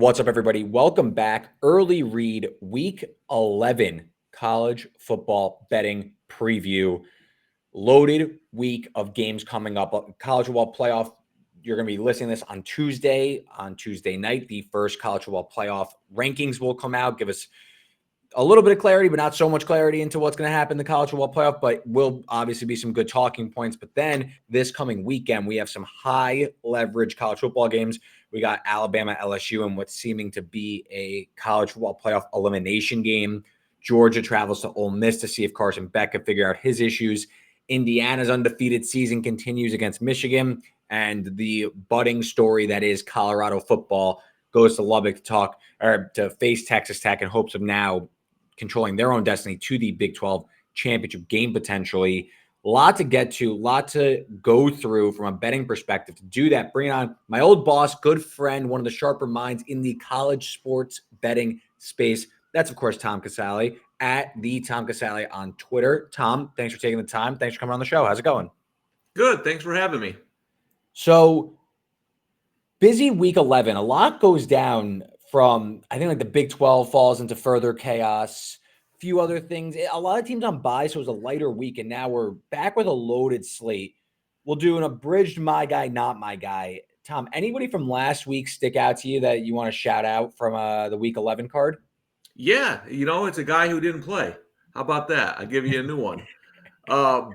What's up, everybody? Welcome back. Early read week 11 college football betting preview. Loaded week of games coming up. College football playoff. You're going to be listening to this on Tuesday. On Tuesday night, the first college football playoff rankings will come out. Give us a little bit of clarity, but not so much clarity into what's going to happen in the college football playoff, but will obviously be some good talking points. But then this coming weekend, we have some high leverage college football games. We got Alabama-LSU and what's seeming to be a college football playoff elimination game. Georgia travels to Ole Miss to see if Carson Beck can figure out his issues. Indiana's undefeated season continues against Michigan, and the budding story that is Colorado football goes to Lubbock to face Texas Tech in hopes of now controlling their own destiny to the Big 12 championship game potentially. A lot to get to, a lot to go through from a betting perspective. To do that, bring on my old boss, good friend, one of the sharper minds in the college sports betting space. That's, of course, Tom Casale at TheTomCasale on Twitter. Tom, thanks for taking the time. Thanks for coming on the show. How's it going? Good. Thanks for having me. So, busy week 11. A lot goes down from, I think, like the Big 12 falls into further chaos. A few other things. A lot of teams on bye, so it was a lighter week, and now we're back with a loaded slate. We'll do an abridged my guy, not my guy. Tom, anybody from last week stick out to you that you want to shout out from the week 11 card? Yeah, it's a guy who didn't play. How about that? I'll give you a new one.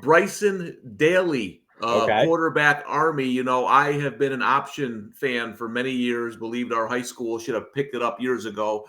Bryson Daly, Okay. quarterback Army. I have been an option fan for many years, believed our high school should have picked it up years ago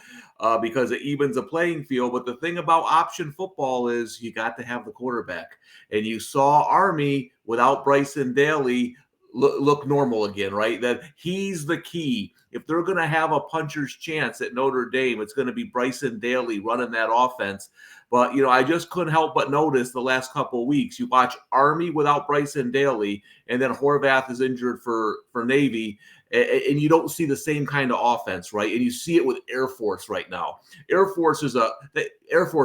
because it evens a playing field. But the thing about option football is you got to have the quarterback. And you saw Army without Bryson Daly look normal again, right? That he's the key. If they're going to have a puncher's chance at Notre Dame, it's going to be Bryson Daly running that offense. But, I just couldn't help but notice the last couple of weeks. You watch Army without Bryson Daly, and then Horvath is injured for Navy, and you don't see the same kind of offense, right? And you see it with Air Force right now. Air Force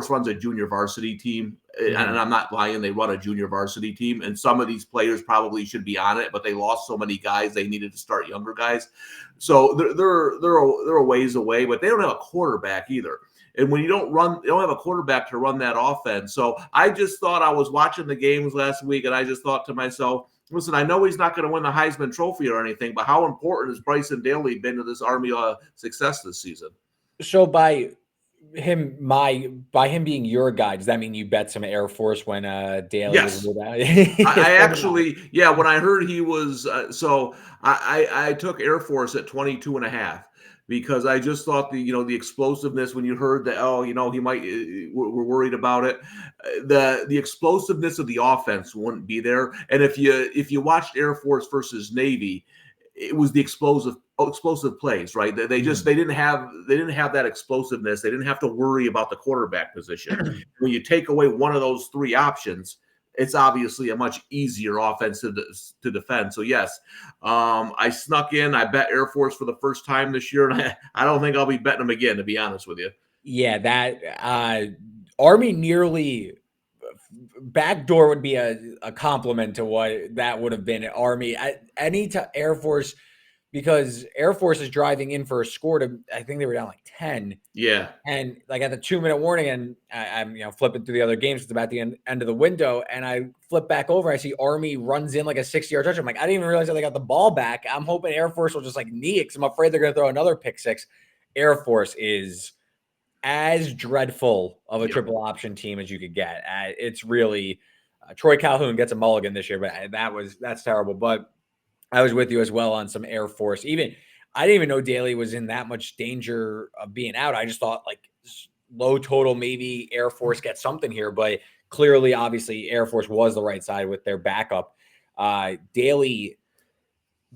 runs a junior varsity team, and I'm not lying. They run a junior varsity team, and some of these players probably should be on it, but they lost so many guys they needed to start younger guys. So they're a ways away, but they don't have a quarterback either. And when you don't have a quarterback to run that offense. So I just thought, I was watching the games last week, and I just thought to myself, listen, I know he's not going to win the Heisman Trophy or anything, but how important has Bryson Daly been to this Army success this season? So by him being your guy, does that mean you bet some Air Force when Daly yes. was ruled out? I actually, when I heard he was, I took Air Force at 22.5. Because I just thought the explosiveness when you heard that, he might, we're worried about it. The explosiveness of the offense wouldn't be there. And if you watched Air Force versus Navy, it was the explosive plays, right? They didn't have that explosiveness. They didn't have to worry about the quarterback position. When you take away one of those three options, it's obviously a much easier offense to defend. So, yes, I snuck in. I bet Air Force for the first time this year, and I don't think I'll be betting them again, to be honest with you. Yeah, that Army nearly backdoor would be a compliment to what that would have been. Army, Air Force, because Air Force is driving in for a score to, I think they were down like 10. Yeah. And like at the 2-minute warning, and I'm flipping through the other games. It's about the end of the window, and I flip back over. I see Army runs in like a 60-yard touchdown. I'm like, I didn't even realize that they got the ball back. I'm hoping Air Force will just like knee it because I'm afraid they're going to throw another pick six. Air Force is as dreadful of a triple option team as you could get. It's really Troy Calhoun gets a mulligan this year, but that's terrible. But I was with you as well on some Air Force. I didn't even know Daly was in that much danger of being out. I just thought like low total, maybe Air Force gets something here, but clearly, obviously, Air Force was the right side with their backup. Daly,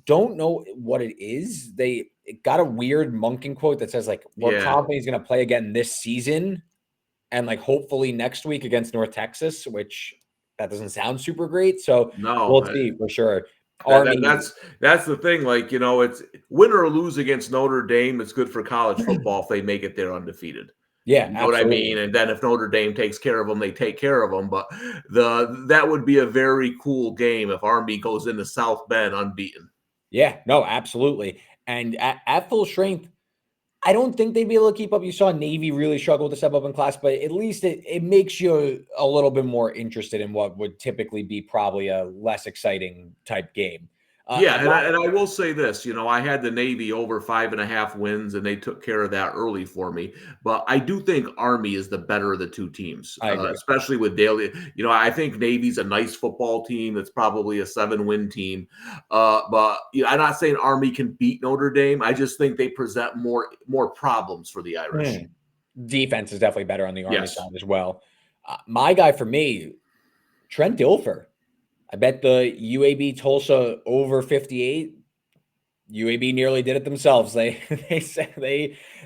don't know what it is. They got a weird Monken quote that says like, we're confident he's going to play again this season and like hopefully next week against North Texas, which that doesn't sound super great. So we'll see for sure. That's the thing. Like, it's win or lose against Notre Dame. It's good for college football if they make it there undefeated. Yeah, you know what I mean? And then if Notre Dame takes care of them, they take care of them. But that would be a very cool game if Army goes into South Bend unbeaten. Yeah, no, absolutely. And at full strength, I don't think they'd be able to keep up. You saw Navy really struggle to step up in class, but at least it makes you a little bit more interested in what would typically be probably a less exciting type game. Yeah, and I will say this, I had the Navy over 5.5 wins, and they took care of that early for me. But I do think Army is the better of the two teams, I agree. especially with Daly. I think Navy's a nice football team. It's probably a 7-win team. But I'm not saying Army can beat Notre Dame. I just think they present more problems for the Irish. Defense is definitely better on the Army Yes. side as well. My guy for me, Trent Dilfer. I bet the UAB Tulsa over 58. UAB nearly did it themselves. They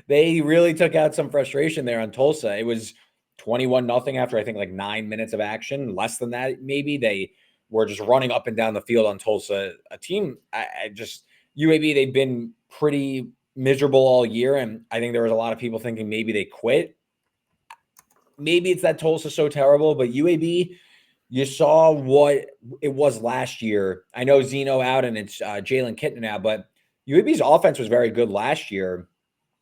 really took out some frustration there on Tulsa. It was 21-0 after I think like 9 minutes of action, less than that maybe. They were just running up and down the field on Tulsa. A team, UAB, they've been pretty miserable all year, and I think there was a lot of people thinking maybe they quit. Maybe it's that Tulsa's so terrible, but UAB, you saw what it was last year. I know Zeno out and it's Jalen Kittner now, but UAB's offense was very good last year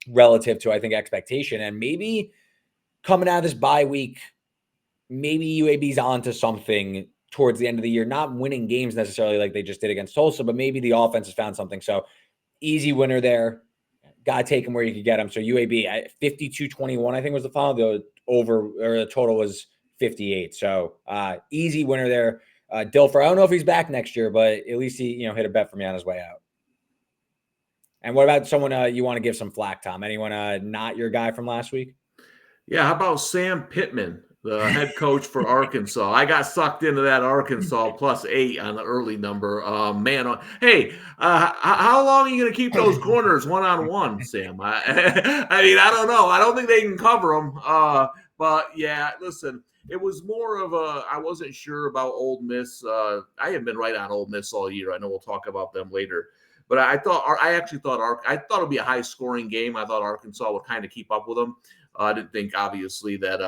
relative to, I think, expectation. And maybe coming out of this bye week, maybe UAB's onto something towards the end of the year, not winning games necessarily like they just did against Tulsa, but maybe the offense has found something. So easy winner there. Got to take them where you could get them. So UAB, 52-21, I think was the final. The total was 58. So easy winner there. Dilfer, I don't know if he's back next year, but at least he hit a bet for me on his way out. And what about someone you want to give some flack, Tom? Anyone not your guy from last week? Yeah, how about Sam Pittman, the head coach for Arkansas? I got sucked into that Arkansas +8 on the early number. Hey, how long are you going to keep those corners one-on-one, Sam? I mean, I don't know. I don't think they can cover them. But, yeah, listen, it was more of I wasn't sure about Ole Miss. I have been right on Ole Miss all year. I know we'll talk about them later. But I actually thought it would be a high-scoring game. I thought Arkansas would kind of keep up with them. I didn't think, obviously, that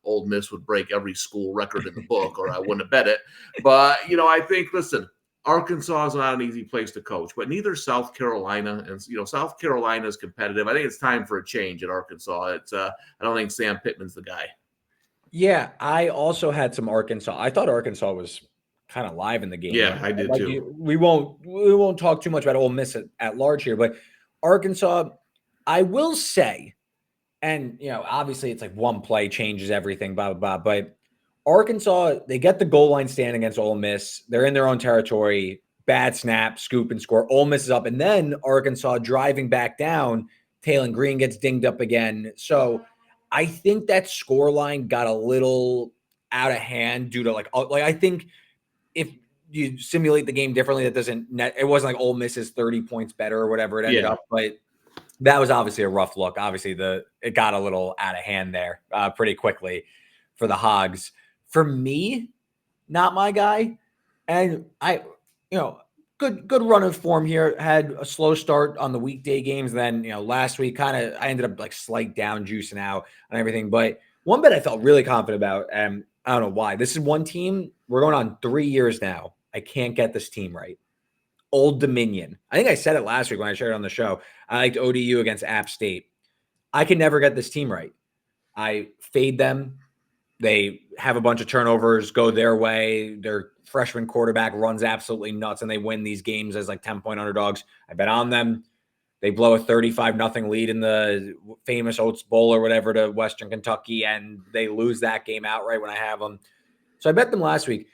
Ole Miss would break every school record in the book, or I wouldn't have bet it. But, I think, listen, Arkansas is not an easy place to coach, but neither South Carolina. And, South Carolina is competitive. I think it's time for a change at Arkansas. I don't think Sam Pittman's the guy. Yeah, I also had some Arkansas. I thought Arkansas was kind of live in the game. Yeah, I did too. We won't talk too much about Ole Miss at large here, but Arkansas, I will say, and obviously it's like one play changes everything, blah blah blah. But Arkansas, they get the goal line stand against Ole Miss. They're in their own territory. Bad snap, scoop and score. Ole Miss is up, and then Arkansas driving back down. Taylon Green gets dinged up again. So I think that score line got a little out of hand due to like I think if you simulate the game differently, that it wasn't like Ole Miss is 30 points better or whatever it ended up, but that was obviously a rough look. Obviously it got a little out of hand there pretty quickly for the Hogs. For me, not my guy. And good run of form here. Had a slow start on the weekday games. Then, last week I ended up like slight down juicing out and everything. But one bet I felt really confident about, and I don't know why. This is one team. We're going on 3 years now. I can't get this team right. Old Dominion. I think I said it last week when I shared it on the show. I liked ODU against App State. I can never get this team right. I fade them. They have a bunch of turnovers, go their way. Their freshman quarterback runs absolutely nuts, and they win these games as like 10-point underdogs. I bet on them. They blow a 35-0 lead in the famous Oats Bowl or whatever to Western Kentucky, and they lose that game outright when I have them. So I bet them last week.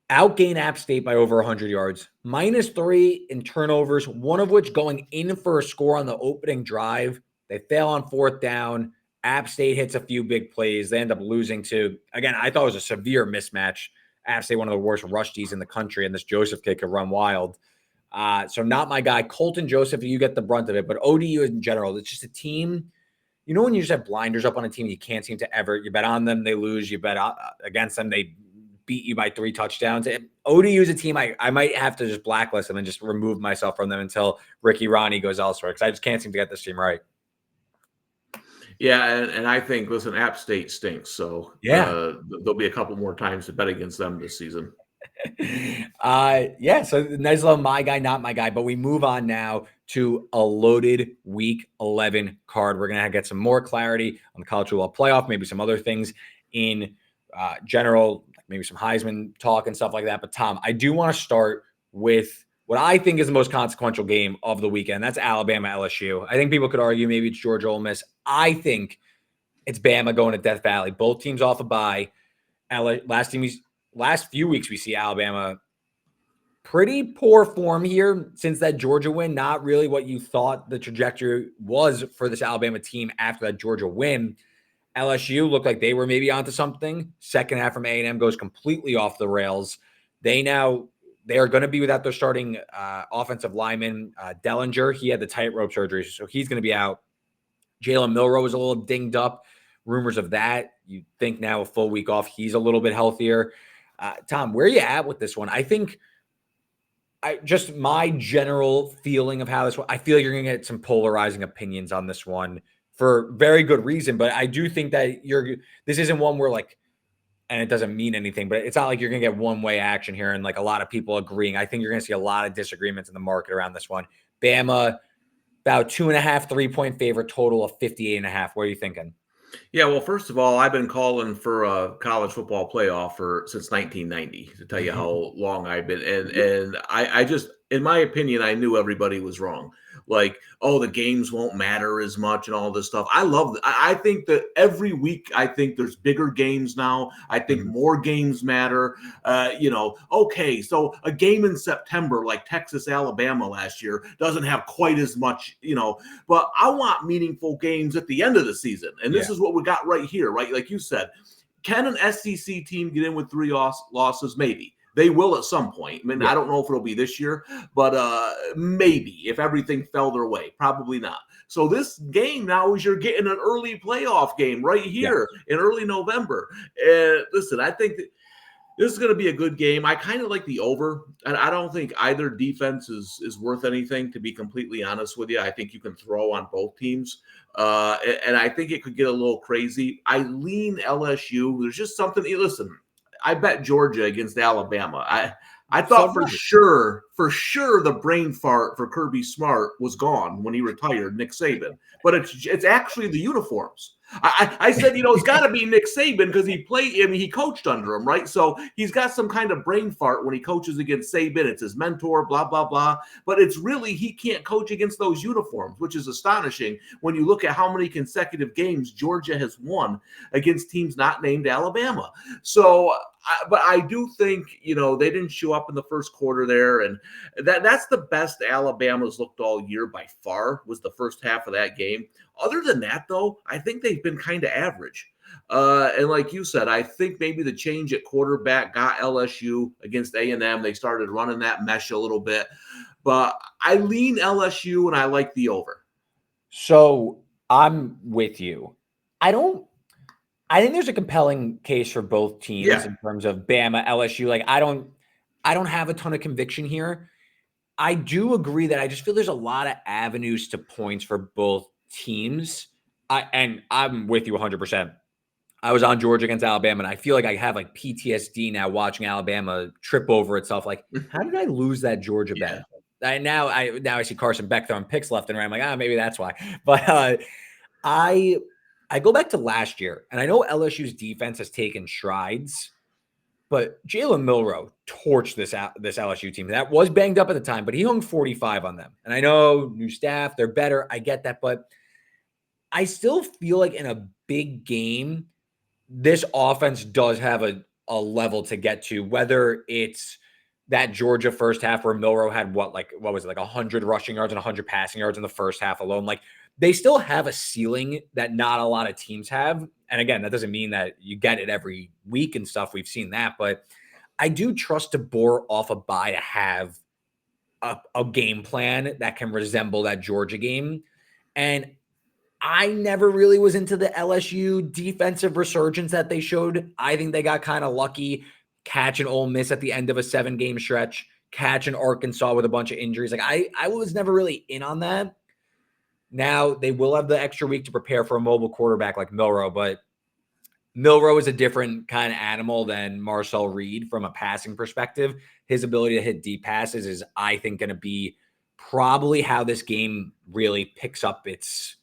Outgain App State by over 100 yards. -3 in turnovers, one of which going in for a score on the opening drive. They fail on 4th down. App State hits a few big plays. They end up losing to, again, I thought it was a severe mismatch. App State, one of the worst rushies in the country, and this Joseph kid could run wild. So not my guy. Colton Joseph, you get the brunt of it. But ODU in general, it's just a team. When you just have blinders up on a team, you can't seem to ever, you bet on them, they lose. You bet against them, they beat you by 3 touchdowns. ODU is a team I might have to just blacklist them and just remove myself from them until Ricky Ronnie goes elsewhere, because I just can't seem to get this team right. Yeah, and I think, listen, App State stinks, so there'll be a couple more times to bet against them this season. So nice little my guy, not my guy, but we move on now to a loaded Week 11 card. We're going to get some more clarity on the college football playoff, maybe some other things in general, maybe some Heisman talk and stuff like that. But Tom, I do want to start with what I think is the most consequential game of the weekend. That's Alabama-LSU. I think people could argue maybe it's Georgia-Ole Miss. I think it's Bama going to Death Valley. Both teams off a bye. Last few weeks we see Alabama pretty poor form here since that Georgia win. Not really what you thought the trajectory was for this Alabama team after that Georgia win. LSU looked like they were maybe onto something. Second half from A&M goes completely off the rails. They are going to be without their starting offensive lineman, Dellinger. He had the tightrope surgery, so he's going to be out. Jalen Milroe was a little dinged up. Rumors of that. You think now a full week off, he's a little bit healthier. Tom, where are you at with this one? I think just my general feeling of how this one, I feel like you're going to get some polarizing opinions on this one for very good reason. But I do think that this isn't one where and it doesn't mean anything, but it's not like you're going to get one-way action here and a lot of people agreeing. I think you're going to see a lot of disagreements in the market around this one. Bama, about 2.5, 3-point favorite, total of 58.5. What are you thinking? Yeah, well, first of all, I've been calling for a college football playoff since 1990 to tell you how long I've been. And I just, in my opinion, I knew everybody was wrong. The games won't matter as much and all this stuff. I think that every week, I think there's bigger games now. I think more games matter. Okay, so a game in September like Texas, Alabama last year doesn't have quite as much, but I want meaningful games at the end of the season. And this is what we got right here, right? Like you said, can an SEC team get in with 3 losses? Maybe. They will at some point. I mean, I don't know if it'll be this year, but maybe if everything fell their way. Probably not. So this game now is you're getting an early playoff game right here in early November. And listen, I think that this is going to be a good game. I kind of like the over, and I don't think either defense is worth anything, to be completely honest with you. I think you can throw on both teams, and I think it could get a little crazy. I lean LSU. There's just something. Listen, I bet Georgia against Alabama. I thought for sure the brain fart for Kirby Smart was gone when he retired, Nick Saban. But it's actually the uniforms. I said, it's got to be Nick Saban because he coached under him, right? So he's got some kind of brain fart when he coaches against Saban. It's his mentor, blah, blah, blah. But it's really, he can't coach against those uniforms, which is astonishing when you look at how many consecutive games Georgia has won against teams not named Alabama. So, but I do think, they didn't show up in the first quarter there. And that's the best Alabama's looked all year by far, was the first half of that game. Other than that, though, I think they've been kind of average. And like you said, I think maybe the change at quarterback got LSU against A&M. They started running that mesh a little bit. But I lean LSU, and I like the over. So I'm with you. I think there's a compelling case for both teams in terms of Bama, LSU. I don't have a ton of conviction here. I do agree that I just feel there's a lot of avenues to points for both teams. And I'm with you 100%. I was on Georgia against Alabama, and I feel like I have PTSD now watching Alabama trip over itself. How did I lose that Georgia bet? Now I see Carson Beck throwing picks left and right. I'm like, maybe that's why. But I go back to last year, and I know LSU's defense has taken strides, but Jalen Milroe torched this LSU team. That was banged up at the time, but he hung 45 on them. And I know new staff, they're better. I get that, but I still feel like in a big game, this offense does have a level to get to, whether it's that Georgia first half where Milroe had what was it, 100 rushing yards and 100 passing yards in the first half alone. They still have a ceiling that not a lot of teams have. And again, that doesn't mean that you get it every week and stuff. We've seen that, but I do trust DeBoer off a bye to have a game plan that can resemble that Georgia game. And I never really was into the LSU defensive resurgence that they showed. I think they got kind of lucky catching Ole Miss at the end of a 7-game stretch, catching Arkansas with a bunch of injuries. I was never really in on that. Now they will have the extra week to prepare for a mobile quarterback like Milroe, but Milroe is a different kind of animal than Marcel Reed from a passing perspective. His ability to hit deep passes is, I think, going to be probably how this game really picks up its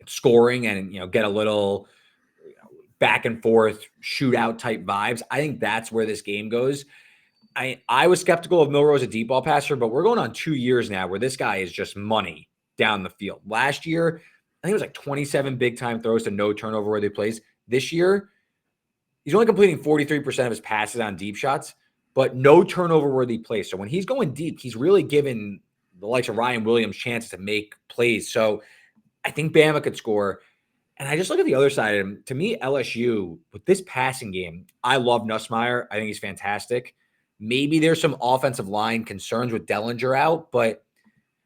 scoring and, get a little back and forth shootout type vibes. I think that's where this game goes. I was skeptical of Milroe as a deep ball passer, but we're going on 2 years now where this guy is just money down the field. Last year, I think it was like 27 big time throws to no turnover worthy plays. This year, he's only completing 43% of his passes on deep shots, but no turnover worthy plays. So when he's going deep, he's really given the likes of Ryan Williams chances to make plays. So I think Bama could score. And I just look at the other side of him. To me, LSU, with this passing game, I love Nussmeier. I think he's fantastic. Maybe there's some offensive line concerns with Dellinger out, but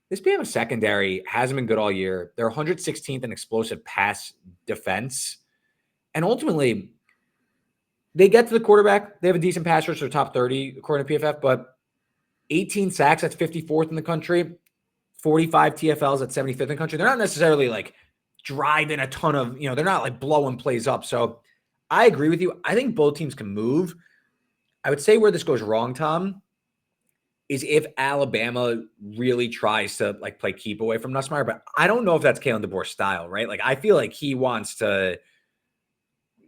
this Bama secondary hasn't been good all year. They're 116th in explosive pass defense. And ultimately, they get to the quarterback. They have a decent pass rush. They're top 30, according to PFF, but 18 sacks, that's 54th in the country. 45 TFLs at 75th in the country. They're not necessarily like driving a ton of, they're not like blowing plays up. So I agree with you. I think both teams can move. I would say where this goes wrong, Tom, is if Alabama really tries to like play keep away from Nussmeier, but I don't know if that's Kalen DeBoer's style, right? Like I feel like he wants to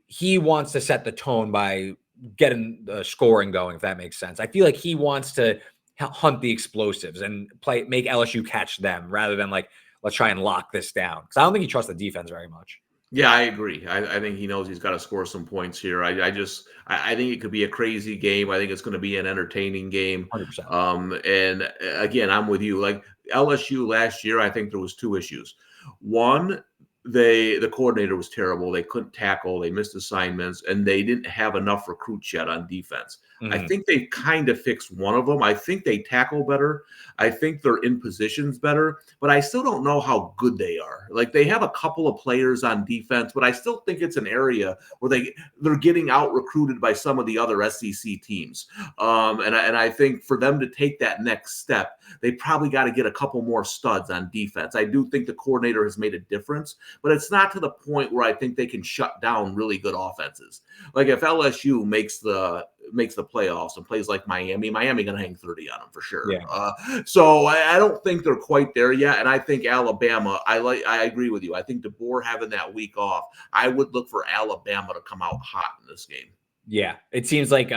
set the tone by getting the scoring going, if that makes sense. I feel like he wants to hunt the explosives and make LSU catch them rather than like, let's try and lock this down. Because I don't think he trusts the defense very much. Yeah, I agree. I think he knows he's got to score some points here. I think it could be a crazy game. I think it's going to be an entertaining game. 100%. And again, I'm with you. Like LSU last year, I think there was 2 issues. One, the coordinator was terrible. They couldn't tackle. They missed assignments, and they didn't have enough recruits yet on defense. I think they kind of fixed one of them. I think they tackle better. I think they're in positions better, but I still don't know how good they are. Like they have a couple of players on defense, but I still think it's an area where they're getting out recruited by some of the other SEC teams. And I think for them to take that next step, they probably got to get a couple more studs on defense. I do think the coordinator has made a difference, but it's not to the point where I think they can shut down really good offenses. Like if LSU makes the playoffs and plays like Miami going to hang 30 on them for sure. Yeah. So I don't think they're quite there yet. And I think Alabama, I agree with you. I think DeBoer having that week off, I would look for Alabama to come out hot in this game. Yeah. It seems like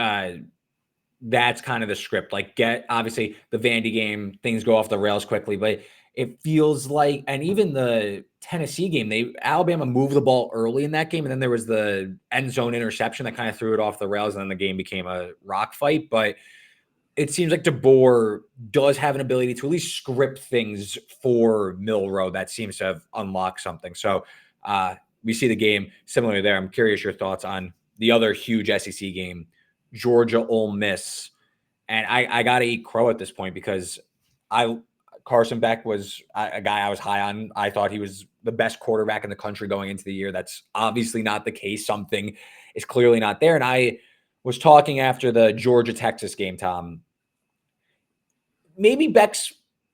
that's kind of the script. Like obviously the Vandy game, things go off the rails quickly, but it feels like, and even the Tennessee game, Alabama moved the ball early in that game, and then there was the end zone interception that kind of threw it off the rails, and then the game became a rock fight. But it seems like DeBoer does have an ability to at least script things for Milroe that seems to have unlocked something. So we see the game similarly there. I'm curious your thoughts on the other huge SEC game, Georgia-Ole Miss. And I got to eat crow at this point because Carson Beck was a guy I was high on. I thought he was the best quarterback in the country going into the year. That's obviously not the case. Something is clearly not there. And I was talking after the Georgia-Texas game, Tom. Maybe Beck's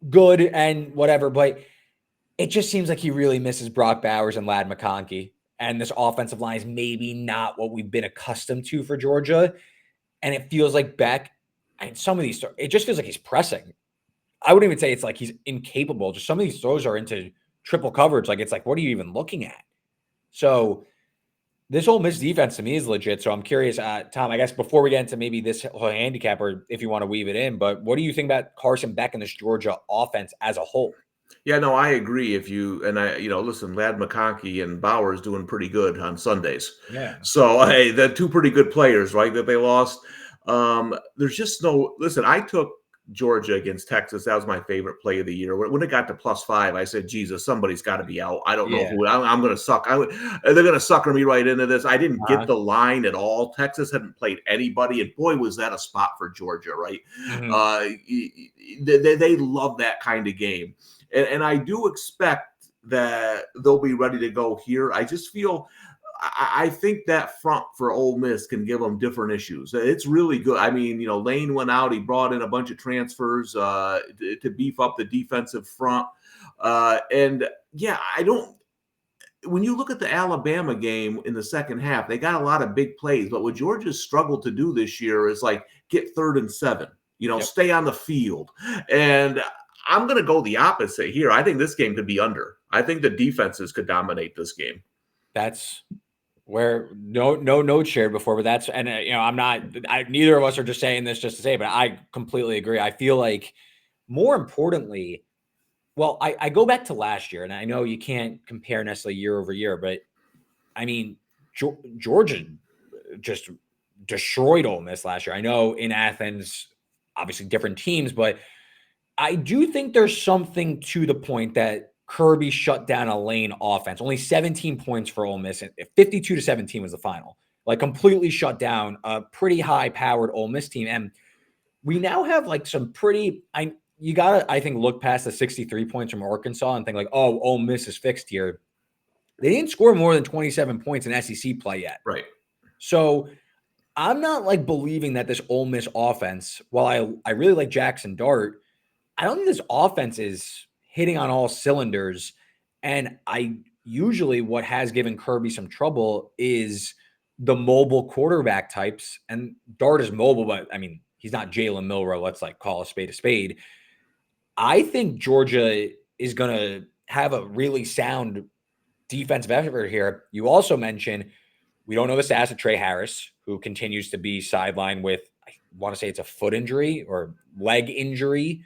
good and whatever, but it just seems like he really misses Brock Bowers and Ladd McConkey. And this offensive line is maybe not what we've been accustomed to for Georgia. And it feels like Beck, and some of these, it just feels like he's pressing. I wouldn't even say it's like he's incapable. Just some of these throws are into triple coverage. Like, it's like, what are you even looking at? So this Ole Miss defense to me is legit. So I'm curious, Tom, I guess before we get into maybe this whole handicap, or if you want to weave it in, but what do you think about Carson Beck and this Georgia offense as a whole? Yeah, no, I agree. Listen, Ladd McConkey and Bowers doing pretty good on Sundays. Yeah. So, hey, the 2 pretty good players, right, that they lost. There's just listen, I took Georgia against Texas. That was my favorite play of the year. When it got to +5, I said, Jesus, somebody's got to be out. I don't know who. I'm going to suck. They're going to sucker me right into this. I didn't get the line at all. Texas hadn't played anybody, and boy, was that a spot for Georgia, right? They love that kind of game. And I do expect that they'll be ready to go here. I just feel I think that front for Ole Miss can give them different issues. It's really good. I mean, Lane went out. He brought in a bunch of transfers to beef up the defensive front. And yeah, when you look at the Alabama game in the second half, they got a lot of big plays. But what Georgia's struggled to do this year is like get 3rd and 7, stay on the field. And I'm going to go the opposite here. I think this game could be under. I think the defenses could dominate this game. That's where no notes shared before, but that's, and I'm not, neither of us are just saying this just to say, but I completely agree. I feel like more importantly, well, I go back to last year, and I know you can't compare necessarily year over year, but I mean, Georgia just destroyed Ole Miss last year. I know in Athens, obviously different teams, but I do think there's something to the point that Kirby shut down a lane offense. Only 17 points for Ole Miss, and 52-17 was the final. Like completely shut down a pretty high-powered Ole Miss team, and we now have like some pretty. You gotta, I think, look past the 63 points from Arkansas and think like, oh, Ole Miss is fixed here. They didn't score more than 27 points in SEC play yet, right? So I'm not like believing that this Ole Miss offense, while I really like Jackson Dart, I don't think this offense is hitting on all cylinders. And I usually what has given Kirby some trouble is the mobile quarterback types. And Dart is mobile, but I mean, he's not Jalen Milroe. Let's like call a spade a spade. I think Georgia is going to have a really sound defensive effort here. You also mentioned we don't know the status of Trey Harris, who continues to be sidelined with, I want to say it's a foot injury or leg injury.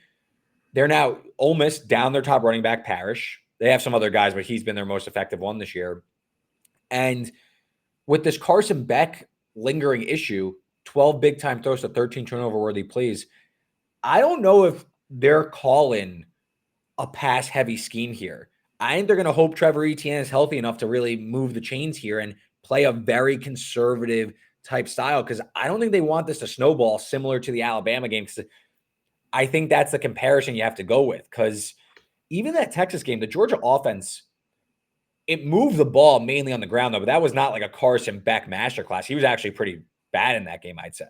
They're now Ole Miss down their top running back, Parrish. They have some other guys, but he's been their most effective one this year. And with this Carson Beck lingering issue, 12 big-time throws to 13 turnover-worthy plays, I don't know if they're calling a pass-heavy scheme here. I think they're going to hope Trevor Etienne is healthy enough to really move the chains here and play a very conservative type style, because I don't think they want this to snowball similar to the Alabama game. Because I think that's the comparison you have to go with, because even that Texas game, the Georgia offense, it moved the ball mainly on the ground, though, but that was not like a Carson Beck masterclass. He was actually pretty bad in that game, I'd say.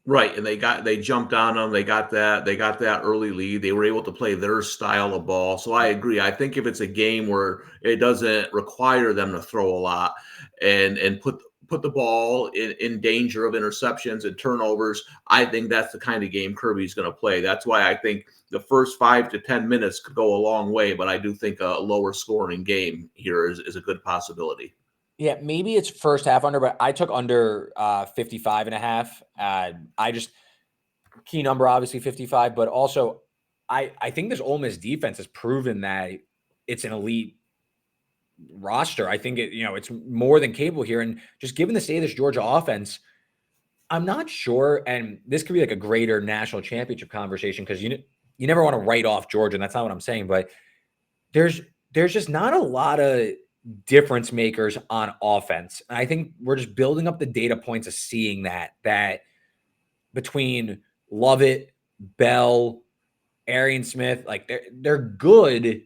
Right, and they jumped on them. They got that early lead. They were able to play their style of ball. So I agree. I think if it's a game where it doesn't require them to throw a lot and put the ball in danger of interceptions and turnovers, I think that's the kind of game Kirby's going to play. That's why I think the first 5 to 10 minutes could go a long way, but I do think a lower scoring game here is a good possibility. Yeah, maybe it's first half under, but I took under 55.5. I just key number, obviously 55, but also I think this Ole Miss defense has proven that it's an elite roster. I think it's more than capable here. And just given the state of this Georgia offense, I'm not sure. And this could be like a greater national championship conversation, because you never want to write off Georgia, and that's not what I'm saying. But there's just not a lot of difference makers on offense. And I think we're just building up the data points of seeing that between Lovett, Bell, Arian Smith, like they're good,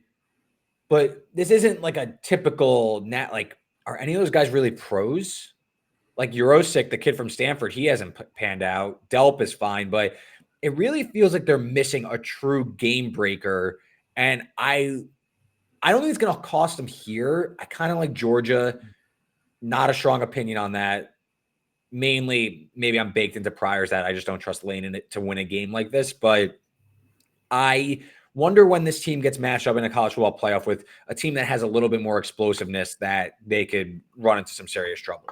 but this isn't like a typical like, are any of those guys really pros? Like Eurosic, the kid from Stanford, he hasn't panned out. Delp is fine, but it really feels like they're missing a true game breaker. And I don't think it's going to cost them here. I kind of like Georgia. Not a strong opinion on that. Mainly, maybe I'm baked into priors that I just don't trust Lane in it to win a game like this. But I wonder when this team gets matched up in a college football playoff with a team that has a little bit more explosiveness, that they could run into some serious trouble.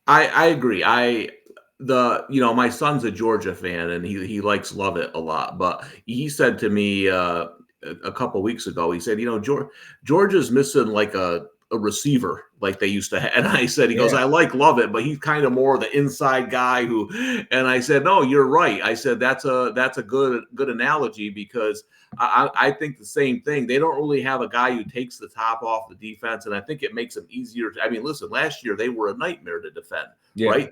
I agree. My son's a Georgia fan, and he likes Lovett a lot. But he said to me a couple of weeks ago, he said, Georgia's missing like a receiver like they used to have. And I said, he goes, I like Lovett, but he's kind of more the inside guy and I said, no, you're right. I said, that's a good analogy, because I think the same thing. They don't really have a guy who takes the top off the defense, and I think it makes them easier. Listen, last year they were a nightmare to defend. Yeah. Right?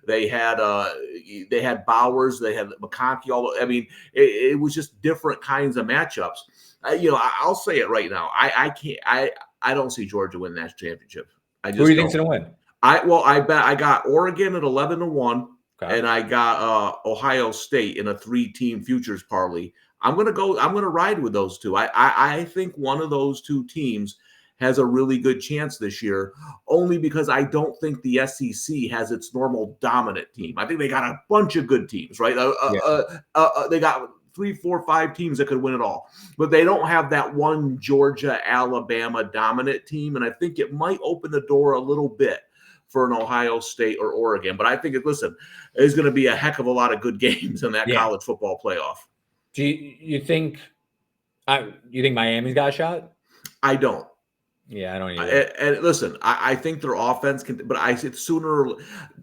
They had Bowers, they had McConkey. It was just different kinds of matchups. I'll say it right now. I don't see Georgia win the national championship. Who do you think's going to win? I bet I got Oregon at 11-1, and I got Ohio State in a 3-team futures parlay. I'm gonna ride with those two. I think one of those two teams has a really good chance this year, only because I don't think the SEC has its normal dominant team. I think they got a bunch of good teams, right? They got 3, 4, 5 teams that could win it all. But they don't have that one Georgia, Alabama dominant team. And I think it might open the door a little bit for an Ohio State or Oregon. But I think, listen, there's going to be a heck of a lot of good games in that college football playoff. Do you think Miami's got a shot? I don't. Yeah, I don't either. And listen, I think their offense can, but I said sooner.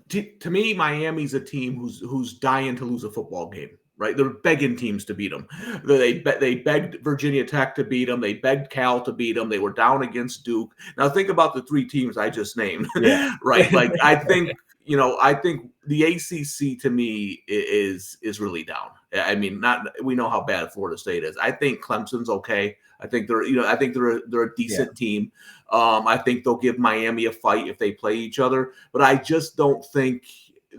To me, Miami's a team who's dying to lose a football game. Right, they're begging teams to beat them. They begged Virginia Tech to beat them. They begged Cal to beat them. They were down against Duke. Now think about the 3 teams I just named. Yeah. Right, like I think the ACC to me is really down. I mean, we know how bad Florida State is. I think Clemson's okay. I think they're a decent team. I think they'll give Miami a fight if they play each other, but I just don't think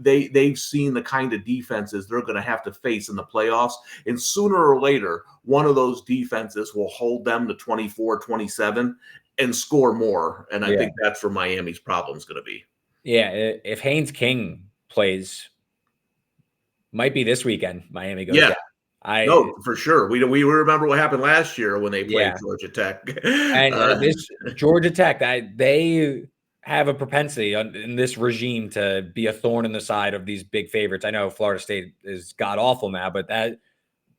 they've seen the kind of defenses they're going to have to face in the playoffs. And sooner or later, one of those defenses will hold them to 24-27 and score more. And I think that's where Miami's problem is going to be. Yeah, if Haynes King plays, might be this weekend. Miami goes down. No, for sure. We remember what happened last year when they played Georgia Tech. And this Georgia Tech, they have a propensity in this regime to be a thorn in the side of these big favorites. I know Florida State is god awful now, but that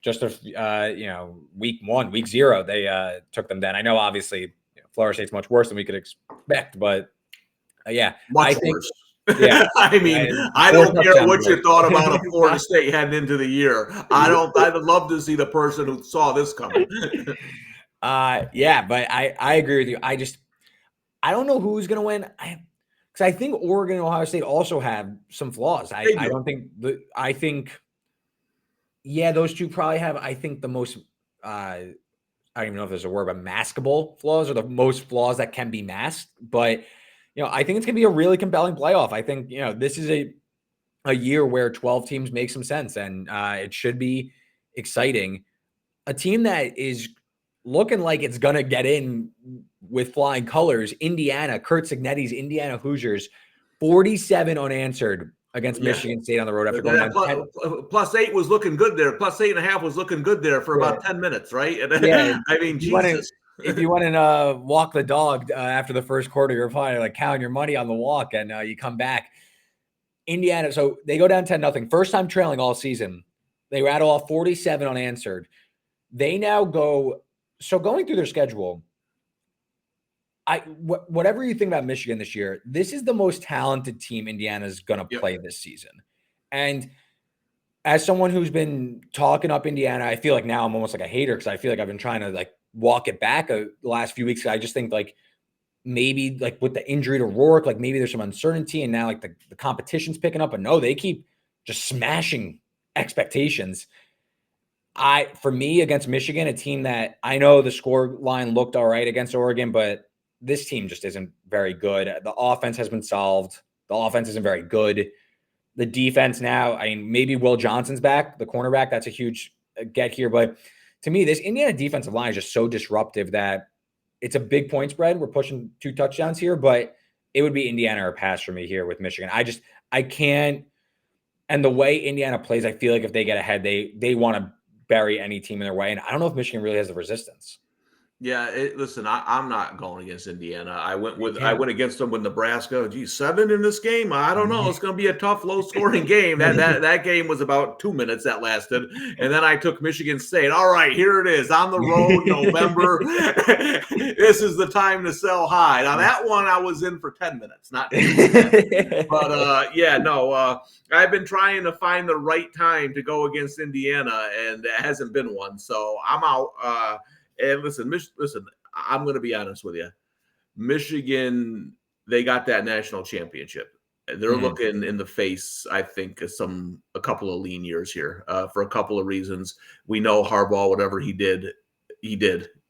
just week 0, they took them down. I know obviously Florida State's much worse than we could expect, but much worse. Yeah, I mean, I don't care what you thought about a Florida State heading into the year. I'd love to see the person who saw this coming. But I agree with you. I don't know who's going to win. Because I think Oregon and Ohio State also have some flaws. I think those two probably have, I think, the most, I don't even know if there's a word, but maskable flaws, or the most flaws that can be masked. But, I think it's going to be a really compelling playoff. I think, this is a year where 12 teams make some sense, and it should be exciting. A team that is looking like it's going to get in with flying colors, Indiana, Kurt Cignetti's Indiana Hoosiers, 47 unanswered against Michigan State on the road after going down. +8 was looking good there. +8.5 was looking good there for about 10 minutes, right? Yeah. I mean, Jesus. If you want to walk the dog after the first quarter, you're probably like counting your money on the walk, and you come back. Indiana, so they go down 10-0. First time trailing all season. They rattle off 47 unanswered. They now go – so going through their schedule, whatever you think about Michigan this year, this is the most talented team Indiana's going to play this season. And as someone who's been talking up Indiana, I feel like now I'm almost like a hater because I feel like I've been trying to walk it back the last few weeks. I just think maybe with the injury to Rourke, maybe there's some uncertainty, and now the competition's picking up. But no, they keep just smashing expectations. For me, against Michigan, a team that I know the score line looked all right against Oregon, but this team just isn't very good. The offense has been solved. The offense isn't very good. The defense now, maybe Will Johnson's back, the cornerback. That's a huge get here. But to me, this Indiana defensive line is just so disruptive that it's a big point spread. We're pushing 2 touchdowns here, but it would be Indiana or pass for me here with Michigan. I can't. And the way Indiana plays, I feel like if they get ahead, they want to bury any team in their way. And I don't know if Michigan really has the resistance. Yeah, listen, I'm not going against Indiana. I went against them with Nebraska. 7 in this game. I don't know. It's going to be a tough, low-scoring game. That game was about 2 minutes that lasted, and then I took Michigan State. All right, here it is on the road, November. This is the time to sell high. Now that one I was in for 10 minutes, not 2 minutes. But I've been trying to find the right time to go against Indiana, and it hasn't been one. So I'm out. And listen, I'm going to be honest with you. Michigan, they got that national championship. They're looking in the face, I think, of a couple of lean years here for a couple of reasons. We know Harbaugh, whatever he did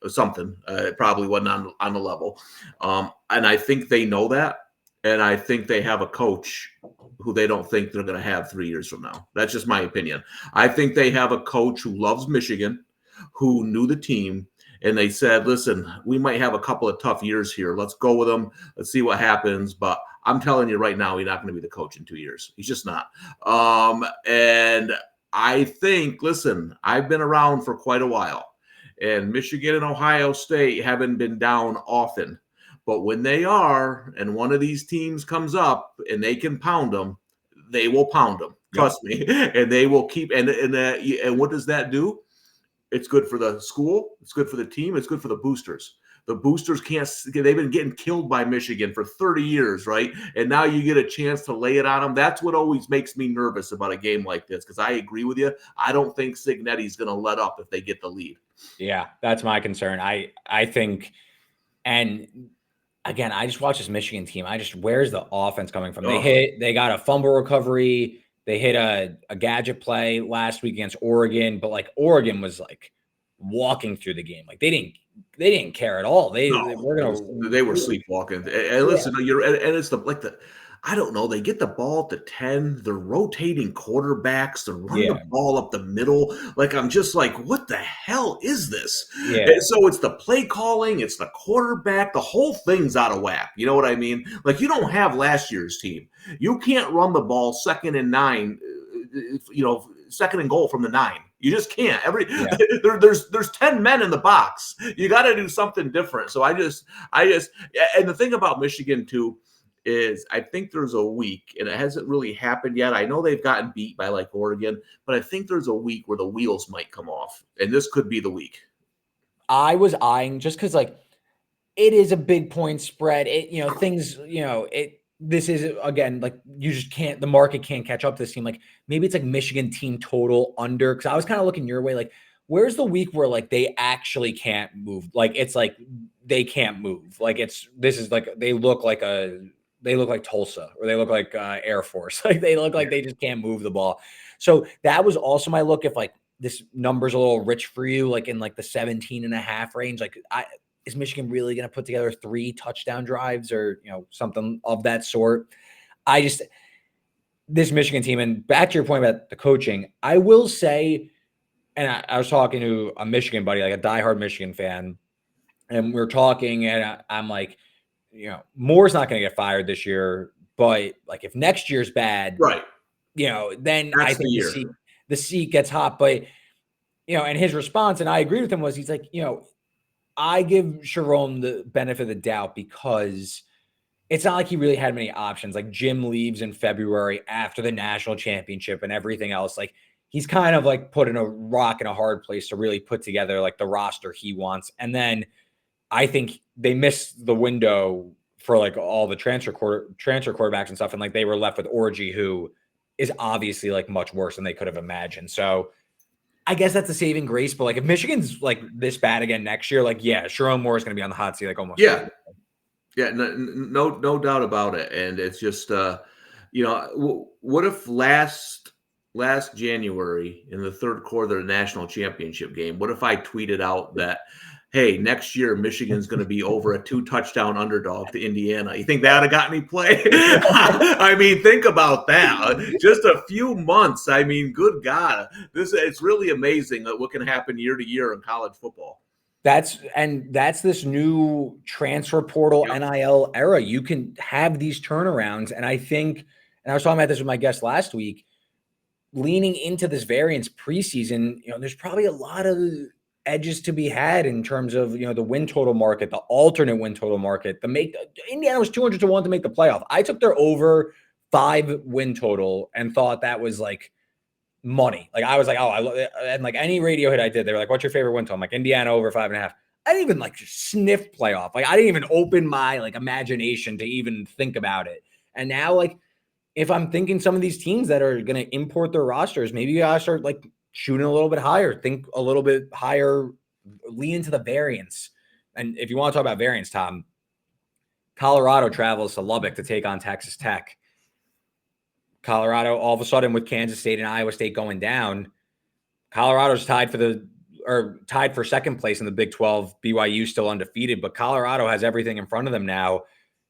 something. It probably wasn't on the level. And I think they know that. And I think they have a coach who they don't think they're going to have 3 years from now. That's just my opinion. I think they have a coach who loves Michigan, who knew the team, and they said, listen, we might have a couple of tough years here. Let's go with them. Let's see what happens. But I'm telling you right now, he's not going to be the coach in 2 years. He's just not. And I think, listen, I've been around for quite a while, and Michigan and Ohio State haven't been down often. But when they are, and one of these teams comes up and they can pound them, they will pound them. Yep. Trust me, and they will keep. And what does that do? It's good for the school. It's good for the team. It's good for the boosters. The boosters can't. They've been getting killed by Michigan for 30 years, right? And now you get a chance to lay it on them. That's what always makes me nervous about a game like this, because I agree with you. I don't think Cignetti's going to let up if they get the lead. Yeah, that's my concern. I think, and again, I just watch this Michigan team. Where's the offense coming from? They got a fumble recovery. They hit a gadget play last week against Oregon, but like Oregon was like walking through the game. Like they didn't care at all. They were sleepwalking. And listen, and it's the I don't know. They get the ball at the 10. They're rotating quarterbacks. They're running the ball up the middle. Like, I'm just like, what the hell is this? Yeah. And so it's the play calling. It's the quarterback. The whole thing's out of whack. You know what I mean? Like, you don't have last year's team. You can't run the ball 2nd and 9, 2nd and goal from the 9. You just can't. There's 10 men in the box. You got to do something different. So I just, and the thing about Michigan too is I think there's a week, and it hasn't really happened yet. I know they've gotten beat by like Oregon, but I think there's a week where the wheels might come off, and this could be the week. I was eyeing, just because like it is a big point spread. This is, again, like you just can't, the market can't catch up to this team. Like maybe it's like Michigan team total under, because I was kind of looking your way, like where's the week where like they actually can't move? Like it's like they can't move. Like they look like Tulsa, or they look like Air Force. Like they look like they just can't move the ball. So that was also my look. If like this number's a little rich for you, like in like the 17.5 range, like is Michigan really going to put together 3 touchdown drives or, something of that sort? This Michigan team, and back to your point about the coaching, I will say, and I was talking to a Michigan buddy, like a diehard Michigan fan, and we're talking, and I'm like, Moore's not going to get fired this year, but like if next year's bad, right? Then I think the seat gets hot. But and his response, and I agree with him, was he's like, I give Sharon the benefit of the doubt, because it's not like he really had many options. Like Jim leaves in February after the national championship and everything else. Like he's kind of like put in a rock in a hard place to really put together like the roster he wants. And then I think they missed the window for like all the transfer quarterbacks and stuff. And like they were left with Orgy, who is obviously like much worse than they could have imagined. So I guess that's a saving grace. But like if Michigan's like this bad again next year, like, Sharon Moore is going to be on the hot seat, like almost. Yeah. Yeah, no doubt about it. And it's just, what if last January in the third quarter of the national championship game, what if I tweeted out that, hey, next year Michigan's going to be over a 2-touchdown underdog to Indiana? You think that would have got any play? I mean, think about that. Just a few months. I mean, good God, it's really amazing what can happen year to year in college football. That's this new transfer portal NIL era. You can have these turnarounds. And I think, and I was talking about this with my guest last week, leaning into this variance preseason, there's probably a lot of edges to be had in terms of, the win total market, the alternate win total market. Indiana was 200 to 1 to make the playoff. I took their over 5 win total and thought that was like money. Like I was like, and like any radio hit I did, they were like, what's your favorite win total? I'm like, Indiana over 5.5. I didn't even like sniff playoff. Like I didn't even open my like imagination to even think about it. And now, like, if I'm thinking some of these teams that are going to import their rosters, maybe you gotta start like shooting a little bit higher, think a little bit higher, lean into the variance. And if you want to talk about variance, Tom, Colorado travels to Lubbock to take on Texas Tech. Colorado, all of a sudden, with Kansas State and Iowa State going down, Colorado's tied for second place in the Big 12. BYU still undefeated, but Colorado has everything in front of them now.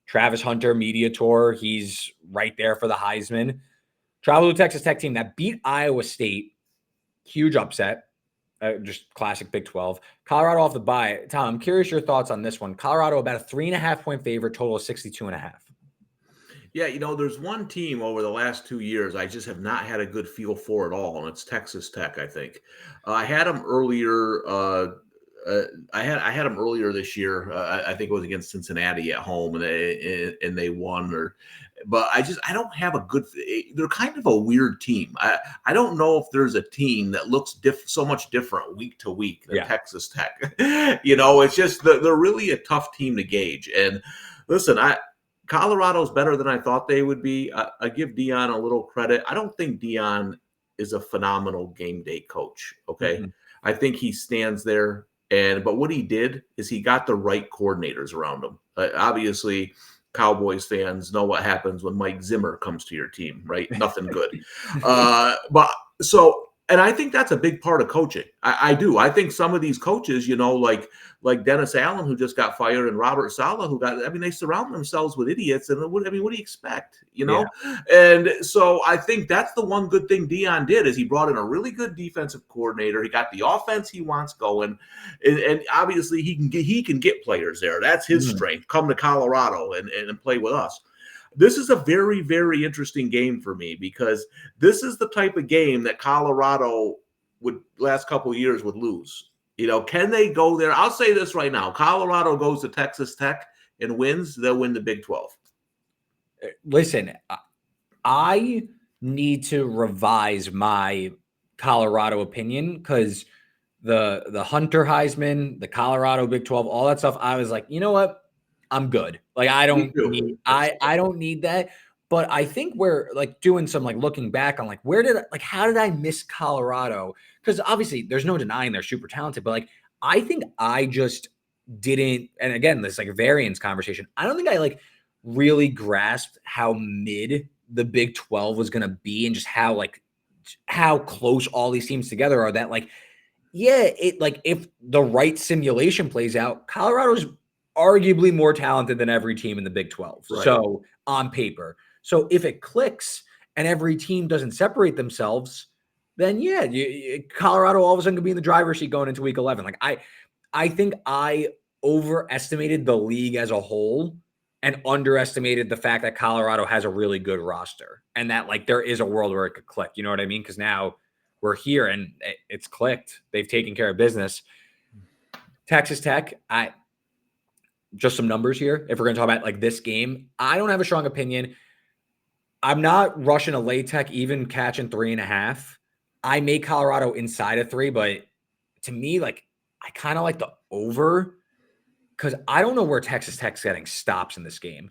Travis Hunter, media tour, he's right there for the Heisman. Travel to Texas Tech team that beat Iowa State, huge upset, just classic Big 12. Colorado off the bye. Tom, I'm curious your thoughts on this one. Colorado about a 3.5 point favorite, total of 62.5. Yeah, there's one team over the last 2 years I just have not had a good feel for at all, and it's Texas Tech, I think. I had them earlier, I had them earlier this year. I think it was against Cincinnati at home, and they won. But I don't have a good. They're kind of a weird team. I don't know if there's a team that looks so much different week to week than Yeah. Texas Tech. It's just they're really a tough team to gauge. And listen, Colorado's better than I thought they would be. I give Dion a little credit. I don't think Dion is a phenomenal game day coach. Okay, Mm-mm. I think he stands there, but what he did is he got the right coordinators around him. Obviously, Cowboys fans know what happens when Mike Zimmer comes to your team, right? Nothing good. But so, and I think that's a big part of coaching. I do. I think some of these coaches, like Dennis Allen, who just got fired, and Robert Saleh, they surround themselves with idiots. And what do you expect, Yeah. And so I think that's the one good thing Dion did is he brought in a really good defensive coordinator. He got the offense he wants going. And obviously he can get players there. That's his Mm. strength. Come to Colorado and play with us. This is a very, very interesting game for me because this is the type of game that Colorado would last couple of years would lose. Can they go there? I'll say this right now. Colorado goes to Texas Tech and wins, they'll win the Big 12. Listen, I need to revise my Colorado opinion because the Hunter Heisman, the Colorado Big 12, all that stuff, I was like, you know what? I'm good. Like I Me don't too. need I don't need that. But I think we're like doing some like looking back on like how did I miss Colorado? Because obviously there's no denying they're super talented, but like I think I just didn't, and again, this like variance conversation, I don't think I like really grasped how mid the Big 12 was gonna be and just how close all these teams together are that like yeah, it like if the right simulation plays out, Colorado's arguably more talented than every team in the Big 12. Right. So on paper. So if it clicks and every team doesn't separate themselves, then yeah, Colorado all of a sudden could be in the driver's seat going into week 11. Like I think I overestimated the league as a whole and underestimated the fact that Colorado has a really good roster and that like there is a world where it could click. You know what I mean? Because now we're here and it's clicked. They've taken care of business. Texas Tech, just some numbers here. If we're going to talk about like this game, I don't have a strong opinion. I'm not rushing a lay Tech, even catching 3.5. I made Colorado inside of 3, but to me, like I kind of like the over because I don't know where Texas Tech's getting stops in this game.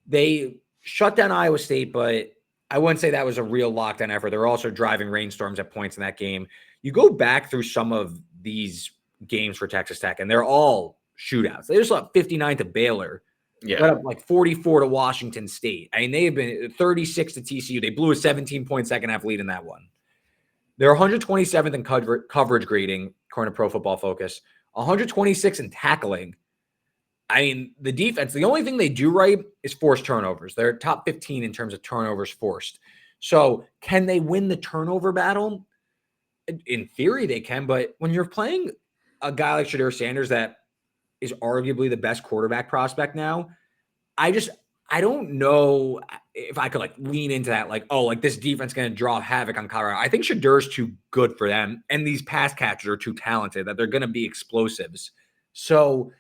They shut down Iowa State, but I wouldn't say that was a real lockdown effort. They're also driving rainstorms at points in that game. You go back through some of these games for Texas Tech, and they're all shootouts. They just let 59 to Baylor. Yeah. Let up like 44 to Washington State. I mean, they have been 36 to TCU. They blew a 17-point second half lead in that one. They're 127th in coverage grading, according to Pro Football Focus, 126 in tackling. I mean, the defense, the only thing they do right is force turnovers. They're top 15 in terms of turnovers forced. So can they win the turnover battle? In theory, they can. But when you're playing a guy like Shedeur Sanders that is arguably the best quarterback prospect now, I don't know if I could like lean into that. Like, oh, like this defense going to draw havoc on Colorado. I think Shadeur's too good for them. And these pass catchers are too talented that they're going to be explosives. So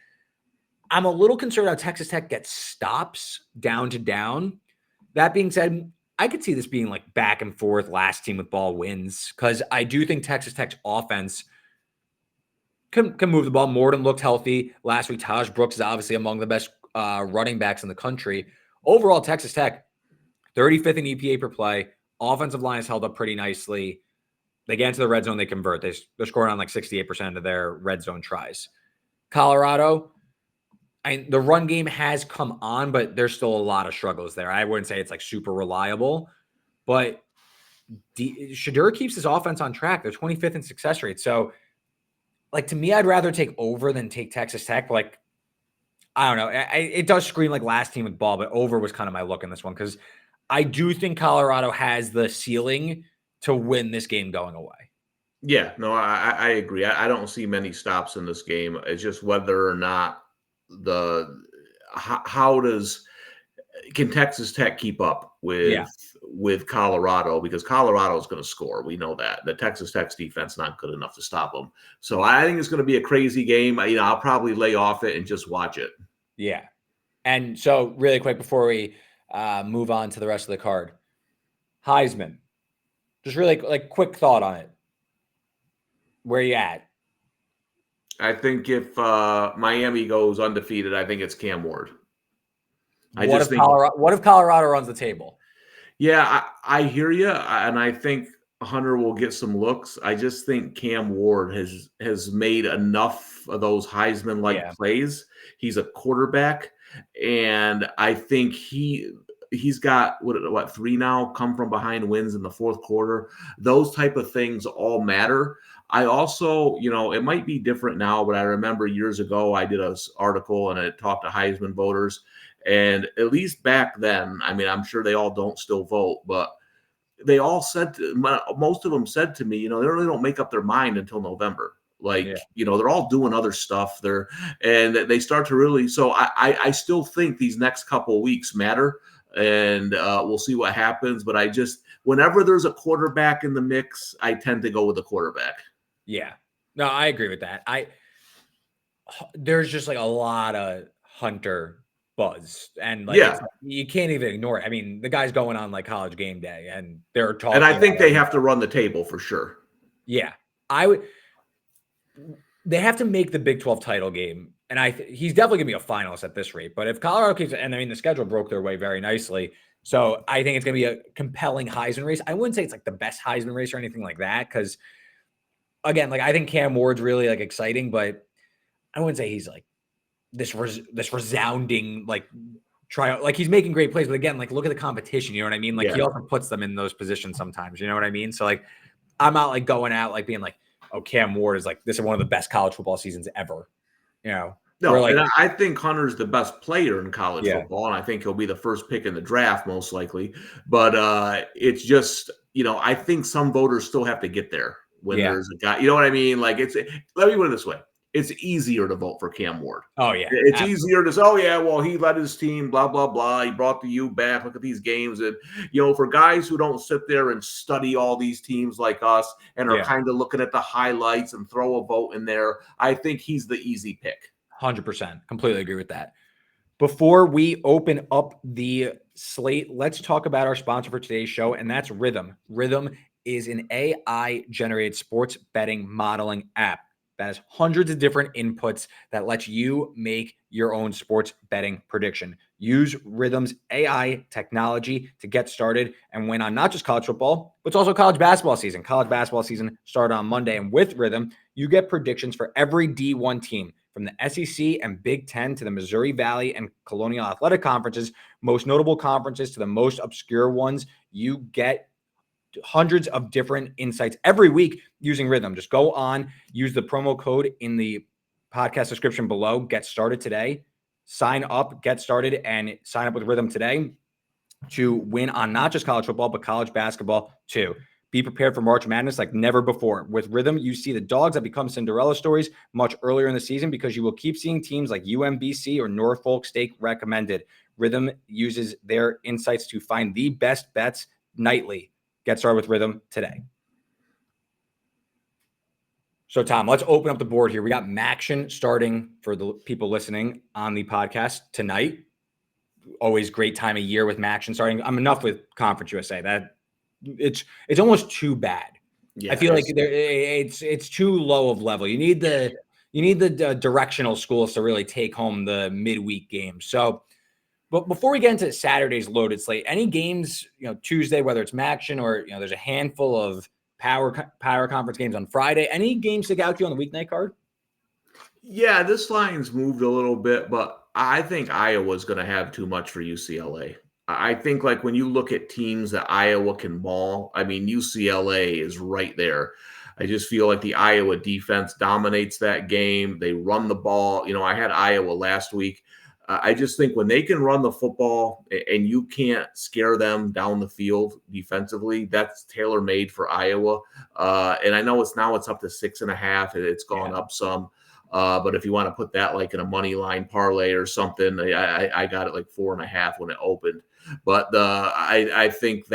I'm a little concerned how Texas Tech gets stops down to down. That being said, I could see this being like back and forth, last team with ball wins, because I do think Texas Tech's offense can move the ball. Morton looked healthy last week. Taj Brooks is obviously among the best running backs in the country. Overall, Texas Tech, 35th in EPA per play. Offensive line is held up pretty nicely. They get into the red zone, they convert. They're scoring on like 68% of their red zone tries. Colorado, the run game has come on, but there's still a lot of struggles there. I wouldn't say it's like super reliable, but Shedeur keeps his offense on track. They're 25th in success rate. So, like, to me, I'd rather take over than take Texas Tech. But like, I don't know. It does scream like last team with ball, but over was kind of my look in this one because I do think Colorado has the ceiling to win this game going away. Yeah, no, I agree. I don't see many stops in this game. It's just whether or not how does can Texas Tech keep up with Colorado? Because Colorado is going to score. We know that. The Texas Tech's defense not good enough to stop them. So I think it's going to be a crazy game. I'll probably lay off it and just watch it. Yeah. And so really quick before we move on to the rest of the card, Heisman, just really like quick thought on it. Where you at? I think if Miami goes undefeated, I think it's Cam Ward. What if Colorado runs the table? Yeah, I hear you, and I think Hunter will get some looks. I just think Cam Ward has made enough of those Heisman-like plays. He's a quarterback, and I think he's got what 3 now come from behind wins in the fourth quarter. Those type of things all matter. I also, it might be different now, but I remember years ago I did an article and I talked to Heisman voters. And at least back then, I mean, I'm sure they all don't still vote, but they all most of them said to me, they really don't make up their mind until November. They're all doing other stuff there, and they start to really. So I still think these next couple of weeks matter, and we'll see what happens. But whenever there's a quarterback in the mix, I tend to go with the quarterback. Yeah, no, I agree with that. There's just like a lot of Hunter buzz, and you can't even ignore it. I mean, the guy's going on like College Game Day, and they're talking. And I think they have to run the table for sure. Yeah, they have to make the Big 12 title game, and he's definitely gonna be a finalist at this rate. But if Colorado keeps, and I mean, the schedule broke their way very nicely, so I think it's gonna be a compelling Heisman race. I wouldn't say it's like the best Heisman race or anything like that, because again, like I think Cam Ward's really like exciting, but I wouldn't say he's like this resounding like tryout. Like he's making great plays, but again, like look at the competition. You know what I mean? Like he also puts them in those positions sometimes. You know what I mean? So like I'm not like going out like being like, oh, Cam Ward is like this is one of the best college football seasons ever. No, and I think Hunter's the best player in college football, and I think he'll be the first pick in the draft most likely. But it's just I think some voters still have to get there when there's a guy. You know what I mean? Like let me put it this way. It's easier to vote for Cam Ward. Oh, yeah. It's easier to say, oh, yeah, well, he led his team, blah, blah, blah. He brought the U back. Look at these games. And, for guys who don't sit there and study all these teams like us and are kind of looking at the highlights and throw a vote in there, I think he's the easy pick. 100%. Completely agree with that. Before we open up the slate, let's talk about our sponsor for today's show, and that's Rithmm. Rithmm is an AI-generated sports betting modeling app that has hundreds of different inputs that lets you make your own sports betting prediction. Use Rithmm's AI technology to get started and win on not just college football, but it's also college basketball season. College basketball season started on Monday, and with Rithmm, you get predictions for every D1 team, from the SEC and Big Ten to the Missouri Valley and Colonial Athletic Conferences, most notable conferences to the most obscure ones. You get hundreds of different insights every week using Rithmm. Just go on, use the promo code in the podcast description below. Get started today. Sign up, get started, and sign up with Rithmm today to win on not just college football, but college basketball too. Be prepared for March Madness like never before. With Rithmm, you see the dogs that become Cinderella stories much earlier in the season because you will keep seeing teams like UMBC or Norfolk State recommended. Rithmm uses their insights to find the best bets nightly. Get started with Rithmm today. So, Tom, let's open up the board here. We got Maction starting for the people listening on the podcast tonight. Always great time of year with Maction starting. I'm enough with Conference USA. That it's almost too bad. Yeah, I feel like it's too low of level. You need the directional schools to really take home the midweek games. So, but before we get into Saturday's loaded slate, any games, Tuesday, whether it's Maction or, there's a handful of power conference games on Friday. Any games stick out to you on the weeknight card? Yeah, this line's moved a little bit, but I think Iowa's going to have too much for UCLA. I think like when you look at teams that Iowa can ball, I mean, UCLA is right there. I just feel like the Iowa defense dominates that game. They run the ball. I had Iowa last week. I just think when they can run the football and you can't scare them down the field defensively, that's tailor-made for Iowa. And I know it's up to 6.5. It's gone up some. But if you want to put that like in a money line parlay or something, I got it like 4.5 when it opened. But I think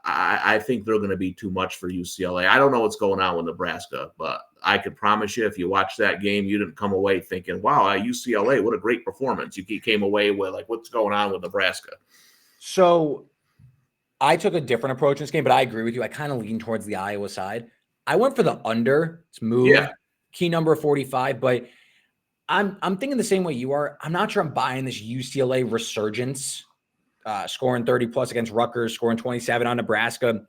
I think they're going to be too much for UCLA. I don't know what's going on with Nebraska, but I can promise you, if you watch that game, you didn't come away thinking, "Wow, UCLA, what a great performance." You came away with like, "What's going on with Nebraska?" So I took a different approach in this game, but I agree with you. I kind of lean towards the Iowa side. I went for the under. It's moved. Yeah. Key number 45, but I'm thinking the same way you are. I'm not sure I'm buying this UCLA resurgence, scoring 30 plus against Rutgers, scoring 27 on Nebraska.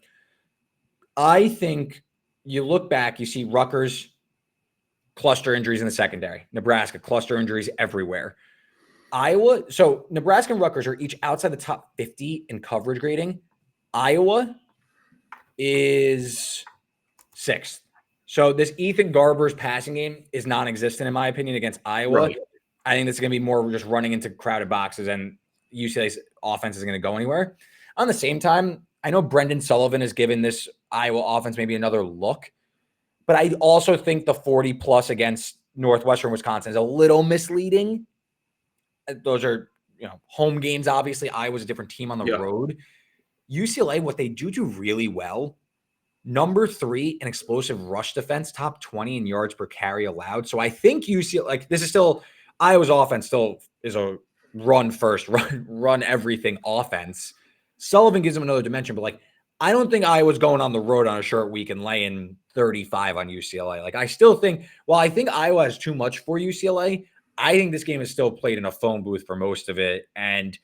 I think you look back, you see Rutgers cluster injuries in the secondary, Nebraska cluster injuries everywhere. Iowa, so Nebraska and Rutgers are each outside the top 50 in coverage grading. Iowa is 6th. So this Ethan Garber's passing game is non-existent in my opinion against Iowa. Right. I think this is going to be more just running into crowded boxes, and UCLA's offense isn't going to go anywhere. On the same time, I know Brendan Sullivan has given this Iowa offense maybe another look, but I also think the 40 plus against Northwestern Wisconsin is a little misleading. Those are, home games. Obviously, Iowa's a different team on the road. UCLA, what they do really well, number 3 in explosive rush defense, top 20 in yards per carry allowed. So I think UCLA, this is still Iowa's offense still is a run first, run everything offense. Sullivan gives them another dimension, but I don't think Iowa's going on the road on a short week and laying 35 on UCLA. I still think, while I think Iowa has too much for UCLA, I think this game is still played in a phone booth for most of it. And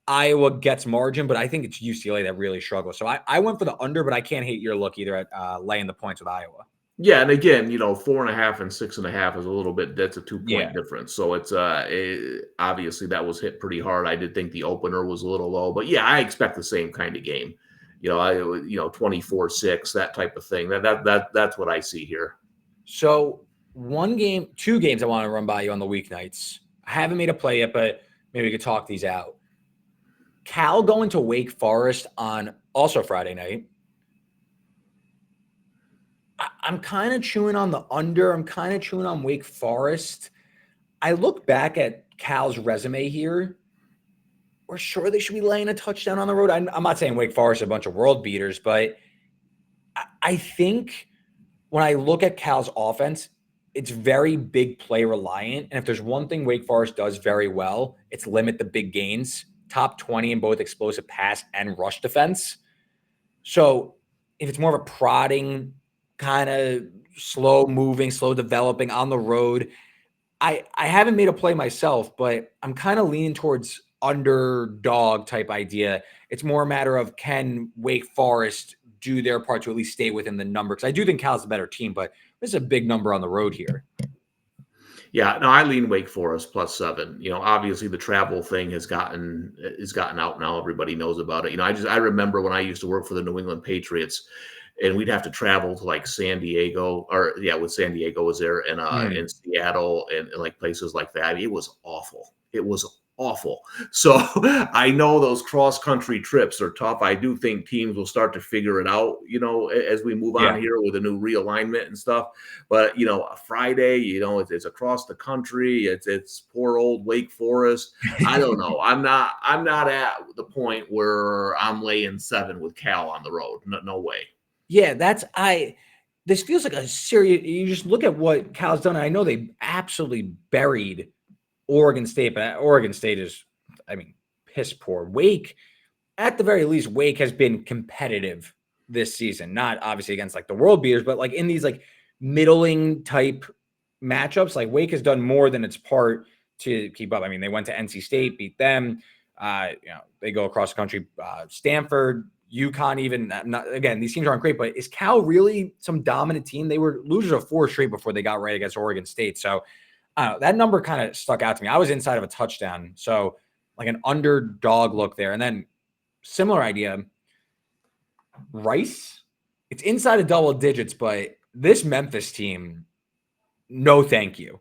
Iowa gets margin, but I think it's UCLA that really struggles. So I went for the under, but I can't hate your look either at laying the points with Iowa. Yeah, and again, 4.5 and 6.5 is a little bit. That's a 2-point difference. So it's obviously that was hit pretty hard. I did think the opener was a little low, but yeah, I expect the same kind of game. 24-6, that type of thing. That's what I see here. So 2 games I want to run by you on the weeknights. I haven't made a play yet, but maybe we could talk these out. Cal going to Wake Forest on also Friday night. I'm kind of chewing on the under. I'm kind of chewing on Wake Forest. I look back at Cal's resume here. We're sure they should be laying a touchdown on the road. I'm not saying Wake Forest is a bunch of world beaters, but I think when I look at Cal's offense, it's very big play reliant. And if there's one thing Wake Forest does very well, it's limit the big gains. Top 20 in both explosive pass and rush defense. So if it's more of a prodding, kind of slow moving, slow developing on the road, I haven't made a play myself, but I'm kind of leaning towards underdog type idea. It's more a matter of, can Wake Forest do their part to at least stay within the number? Because I do think Cal's a better team, but this is a big number on the road here. Yeah, no, I lean Wake Forest +7. Obviously the travel thing has gotten out now. Everybody knows about it. I remember when I used to work for the New England Patriots, and we'd have to travel to San Diego, when San Diego was there, and in Seattle and places like that. It was awful. It was awful. So I know those cross-country trips are tough. I do think teams will start to figure it out, as we move on here with a new realignment and stuff. But, a Friday, it's across the country. It's poor old Wake Forest. I don't know. I'm not at the point where I'm laying 7 with Cal on the road. No way. Yeah, this feels like a serious, you just look at what Cal's done. I know they absolutely buried Oregon State, but Oregon State is, piss poor. Wake, at the very least, Wake has been competitive this season. Not obviously against the world beaters, but in these middling type matchups, Wake has done more than its part to keep up. They went to NC State, beat them. They go across the country, Stanford, UConn, even. Again, these teams aren't great, but is Cal really some dominant team? They were losers of 4 straight before they got right against Oregon State. So that number kind of stuck out to me. I was inside of a touchdown. So an underdog look there. And then similar idea, Rice, it's inside of double digits, but this Memphis team, no thank you.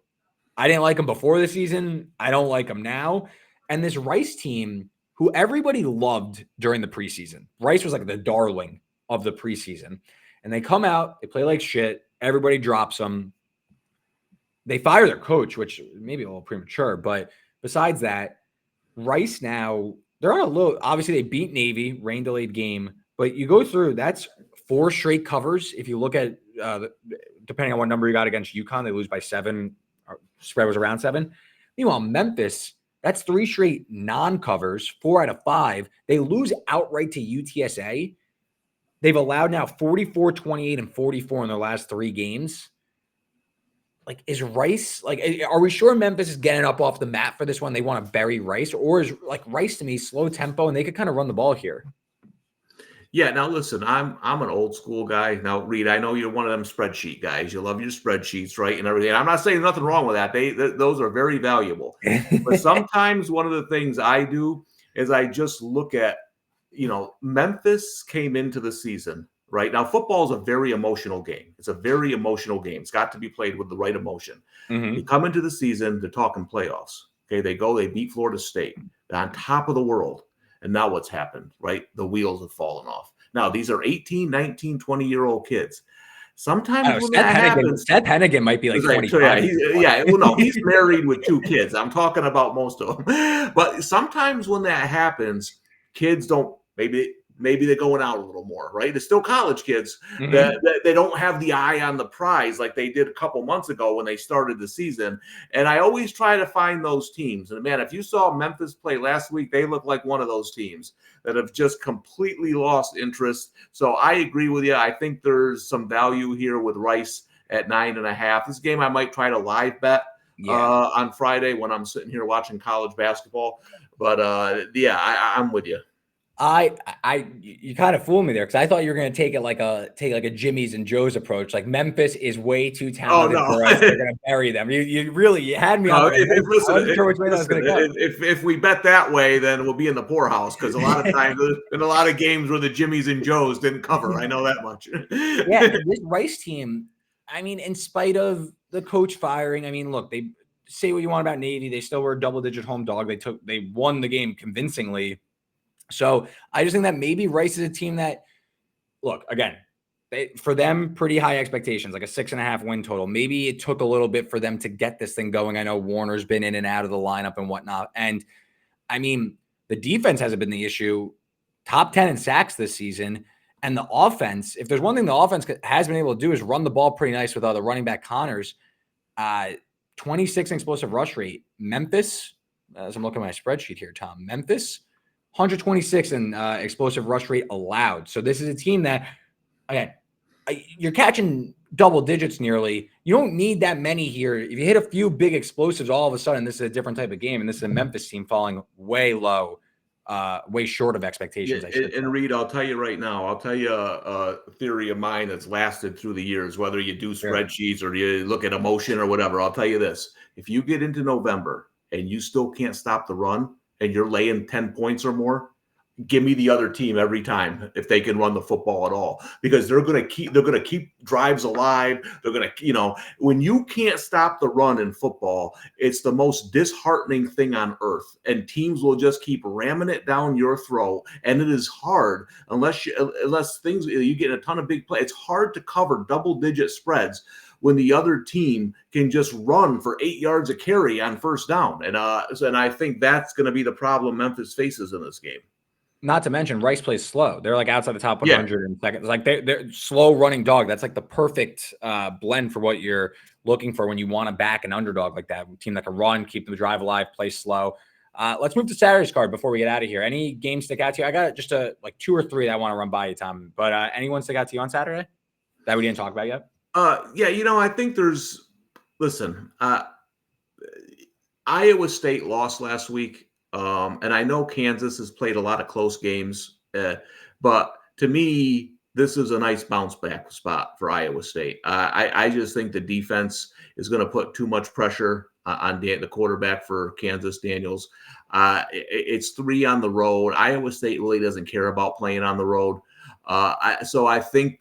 I didn't like them before the season. I don't like them now. And this Rice team, who everybody loved during the preseason. Rice was the darling of the preseason. And they come out, they play like shit. Everybody drops them. they fire their coach, which maybe a little premature. But besides that, Rice now, they're on a little, obviously they beat Navy, rain delayed game, but you go through, that's 4 straight covers. If you look at, depending on what number you got against UConn, they lose by 7, spread was around 7. Meanwhile, Memphis, that's 3 straight non-covers, 4 out of 5. They lose outright to UTSA. They've allowed now 44, 28, and 44 in their last 3 games. Like, is Rice, like, are we sure Memphis is getting up off the mat for this one? They want to bury Rice, or is like Rice to me slow tempo and they could kind of run the ball here? Yeah, now listen, I'm an old school guy. Now, Reed, I know you're one of them spreadsheet guys. You love your spreadsheets, right, and everything. I'm not saying nothing wrong with that. Those are very valuable. But sometimes one of the things I do is I just look at, Memphis came into the season. Right now, football is a very emotional game. It's a very emotional game. It's got to be played with the right emotion. Mm-hmm. You come into the season, they're talking playoffs. Okay, they beat Florida State. They're on top of the world. And now what's happened, right? The wheels have fallen off. Now, these are 18, 19, 20-year-old kids. Sometimes when that happens, Seth Hennigan might be like 25. Well, no, he's married with 2 kids. I'm talking about most of them. But sometimes when that happens, kids don't, maybe they're going out a little more, right? They're still college kids. Mm-hmm. That they don't have the eye on the prize like they did a couple months ago when they started the season. And I always try to find those teams. And man, if you saw Memphis play last week, they look like one of those teams that have just completely lost interest. So I agree with you. I think there's some value here with Rice at 9.5. This game I might try to live bet on Friday when I'm sitting here watching college basketball. But I'm with you. You kind of fooled me there because I thought you were going to take like a Jimmy's and Joe's approach. Like Memphis is way too talented for us. They're going to bury them. You had me on. If we bet that way, then we'll be in the poorhouse because a lot of times in a lot of games where the Jimmy's and Joe's didn't cover. I know that much. Yeah, this Rice team. I mean, in spite of the coach firing, I mean, look, they say what you want about Navy. They still were a double-digit home dog. They won the game convincingly. So I just think that maybe Rice is a team that, look, again, for them, pretty high expectations, like a 6.5 win total. Maybe it took a little bit for them to get this thing going. I know Warner's been in and out of the lineup and whatnot. And I mean, the defense hasn't been the issue. Top 10 in sacks this season. And the offense, if there's one thing the offense has been able to do is run the ball pretty nice with the running back Connors. 26 explosive rush rate. Memphis, as I'm looking at my spreadsheet here, Tom, Memphis, 126 in explosive rush rate allowed. So this is a team that, again, you're catching double digits nearly. You don't need that many here. If you hit a few big explosives, all of a sudden this is a different type of game. And this is a Memphis team falling way low, way short of expectations. And Reed, I'll tell you right now, I'll tell you a theory of mine that's lasted through the years, whether you do spreadsheets or you look at emotion or whatever. I'll tell you this. If you get into November and you still can't stop the run, and you're laying 10 points or more, give me the other team every time if they can run the football at all, because they're going to keep drives alive. They're going to, when you can't stop the run in football, it's the most disheartening thing on earth, and teams will just keep ramming it down your throat. And it is hard unless you get a ton of big plays. It's hard to cover double-digit spreads when the other team can just run for 8 yards a carry on first down. And I think that's going to be the problem Memphis faces in this game. Not to mention Rice plays slow. They're like outside the top 100 in seconds. Like they're slow running dog. That's like the perfect blend for what you're looking for when you want to back an underdog like that. A team that can run, keep the drive alive, play slow. Let's move to Saturday's card before we get out of here. Any games stick out to you? I got just 2 or 3 that I want to run by you, Tom. But anyone stick out to you on Saturday that we didn't talk about yet? I think there's – listen, Iowa State lost last week, and I know Kansas has played a lot of close games, but to me, this is a nice bounce-back spot for Iowa State. I just think the defense is going to put too much pressure on the quarterback for Kansas, Daniels. It's 3 on the road. Iowa State really doesn't care about playing on the road. So I think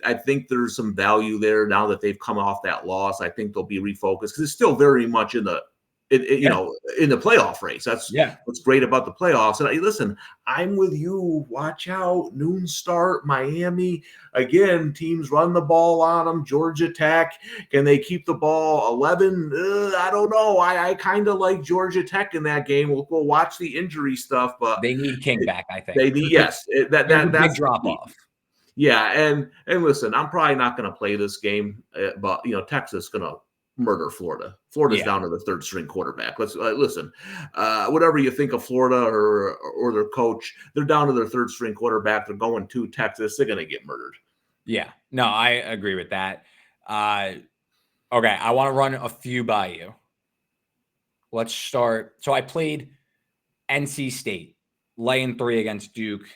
there's some value there now that they've come off that loss. I think they'll be refocused because it's still very much in the you know, in the playoff race. That's Yeah. what's great about the playoffs. And listen, I'm with you. Watch out. Noon start, Miami. Again, teams run the ball on them. Georgia Tech. Can they keep the ball 11? I don't know. I kind of like Georgia Tech in that game. We'll watch the injury stuff, but They need King back, I think. they need, yes. There's a big drop off. Yeah, and listen, I'm probably not going to play this game, but you know, Texas is going to murder Florida. Florida's down to the third string quarterback. Let's listen. Whatever you think of Florida or their coach, they're down to their third string quarterback. They're going to Texas. They're going to get murdered. Yeah, no, I agree with that. Okay, I want to run a few by you. Let's start. So I played NC State, laying 3 against Duke.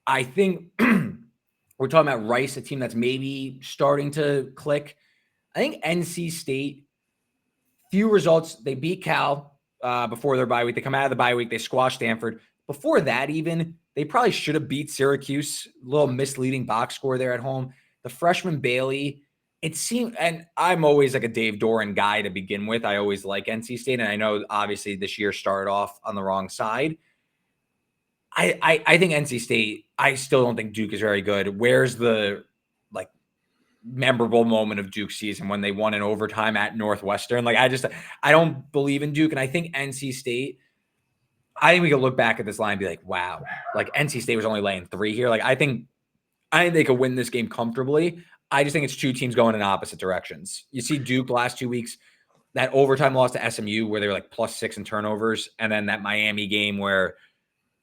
I think we're talking about Rice, a team that's maybe starting to click. I think NC State, few results. They beat Cal before their bye week. They come out of the bye week. They squash Stanford. Before that, even, they probably should have beat Syracuse. A little misleading box score there at home. The freshman Bailey, it seemed, and I'm always like a Dave Doran guy to begin with. I always like NC State, and I know obviously this year started off on the wrong side. I think NC State, I still don't think Duke is very good. Where's the like memorable moment of Duke season when they won in overtime at Northwestern? Like, I don't believe in Duke. And I think NC State, I think we could look back at this line and be like, wow, like NC State was only laying 3 here. Like, I think they could win this game comfortably. I just think it's two teams going in opposite directions. You see Duke last 2 weeks, that overtime loss to SMU where they were like +6 in turnovers. And then that Miami game where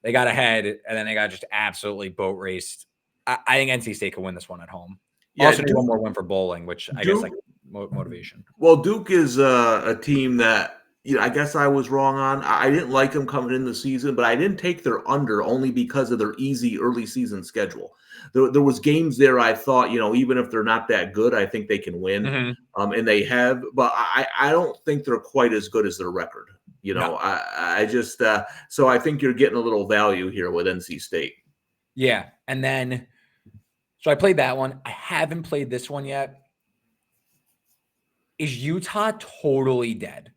they got ahead and then they got just absolutely boat raced. I think NC State could win this one at home. Yeah, Also, need one more win for bowling, which I guess like motivation. Well, Duke is a team that, you know, I guess I was wrong on. I didn't like them coming in the season, but I didn't take their under only because of their easy early season schedule. There was games there I thought, you know, even if they're not that good, I think they can win. Mm-hmm. And they have, but I don't think they're quite as good as their record. You know, No. I just so I think you're getting a little value here with NC State. Yeah. And then, so I played that one. I haven't played this one yet. Is Utah totally dead?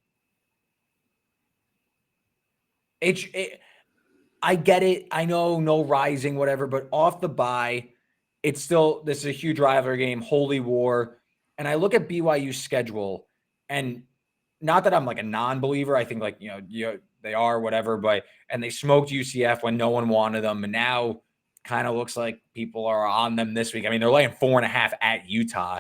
I get it. I know no rising, whatever, but off the bye, it's still, this is a huge rivalry game, holy war. And I look at BYU's schedule, and not that I'm like a non-believer. I think like, you know, they are whatever, but, and they smoked UCF when no one wanted them. And now kind of looks like people are on them this week. I mean, they're laying 4.5 at Utah.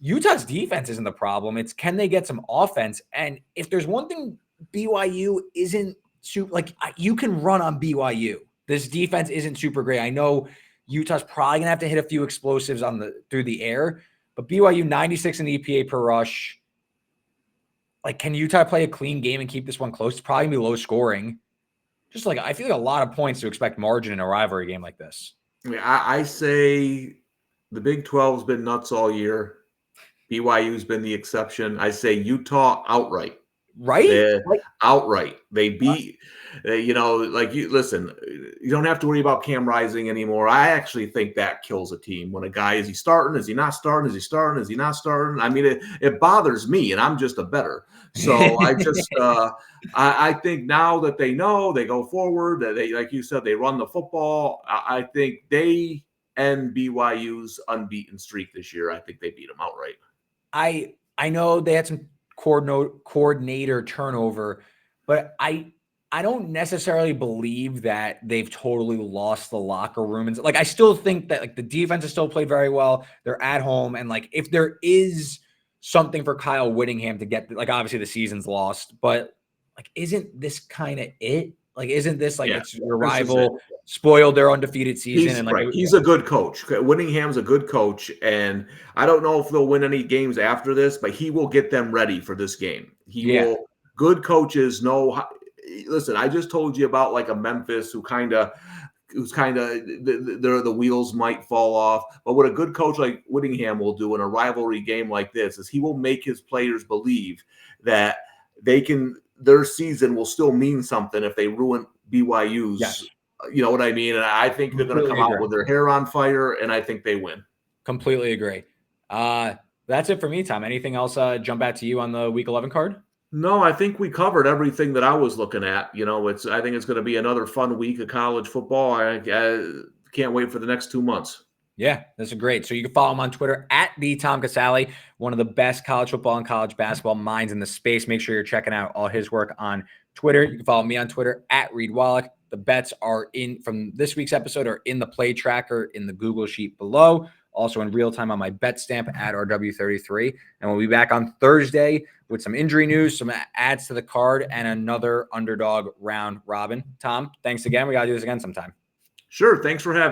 Utah's defense isn't the problem. It's, can they get some offense? And if there's one thing BYU isn't super, like, you can run on BYU. This defense isn't super great. I know Utah's probably gonna have to hit a few explosives through the air, but BYU 96 in EPA per rush. Like, can Utah play a clean game and keep this one close? It's probably gonna be low scoring. Just like, I feel like a lot of points to expect margin in a rivalry game like this. I mean, I say the Big 12's been nuts all year. BYU's been the exception. I say Utah outright. Right? Outright. They beat, you know, like, you listen, you don't have to worry about Cam Rising anymore. I actually think that kills a team. When a guy, is he starting? Is he not starting? Is he starting? Is he not starting? I mean, it bothers me, and I'm just a bettor. So I just, I think now that they know, they go forward, that they, like you said, they run the football. I think they end BYU's unbeaten streak this year. I think they beat them outright. I know they had some coordinator turnover, but I don't necessarily believe that they've totally lost the locker room. And like, I still think that like the defense has still played very well. They're at home. And like, if there is something for Kyle Whittingham to get, like, obviously the season's lost, but like, isn't this kind of it? Like, isn't this like, it's your rival spoiled their undefeated season? And like, right. He's a good coach. Whittingham's a good coach. And I don't know if they'll win any games after this, but he will get them ready for this game. He will. Good coaches know how, listen, I just told you about like a Memphis who's kind of the wheels might fall off. But what a good coach like Whittingham will do in a rivalry game like this is he will make his players believe that their season will still mean something if they ruin BYU's. Yes. You know what I mean? And I think they're going to come out with their hair on fire, and I think they win. Completely agree. That's it for me, Tom. Anything else jump out to you on the Week 11 card? No, I think we covered everything that I was looking at. I think it's going to be another fun week of college football. I can't wait for the next 2 months. Yeah, that's great. So you can follow him on Twitter at TheTomCasale, one of the best college football and college basketball minds in the space. Make sure you're checking out all his work on Twitter. You can follow me on Twitter at Reed Wallach. The bets are in from this week's episode are in the play tracker in the Google sheet below. Also in real time on my betstamp at RW33. And we'll be back on Thursday with some injury news, some adds to the card, and another underdog round robin. Tom, thanks again. We got to do this again sometime. Sure. Thanks for having me.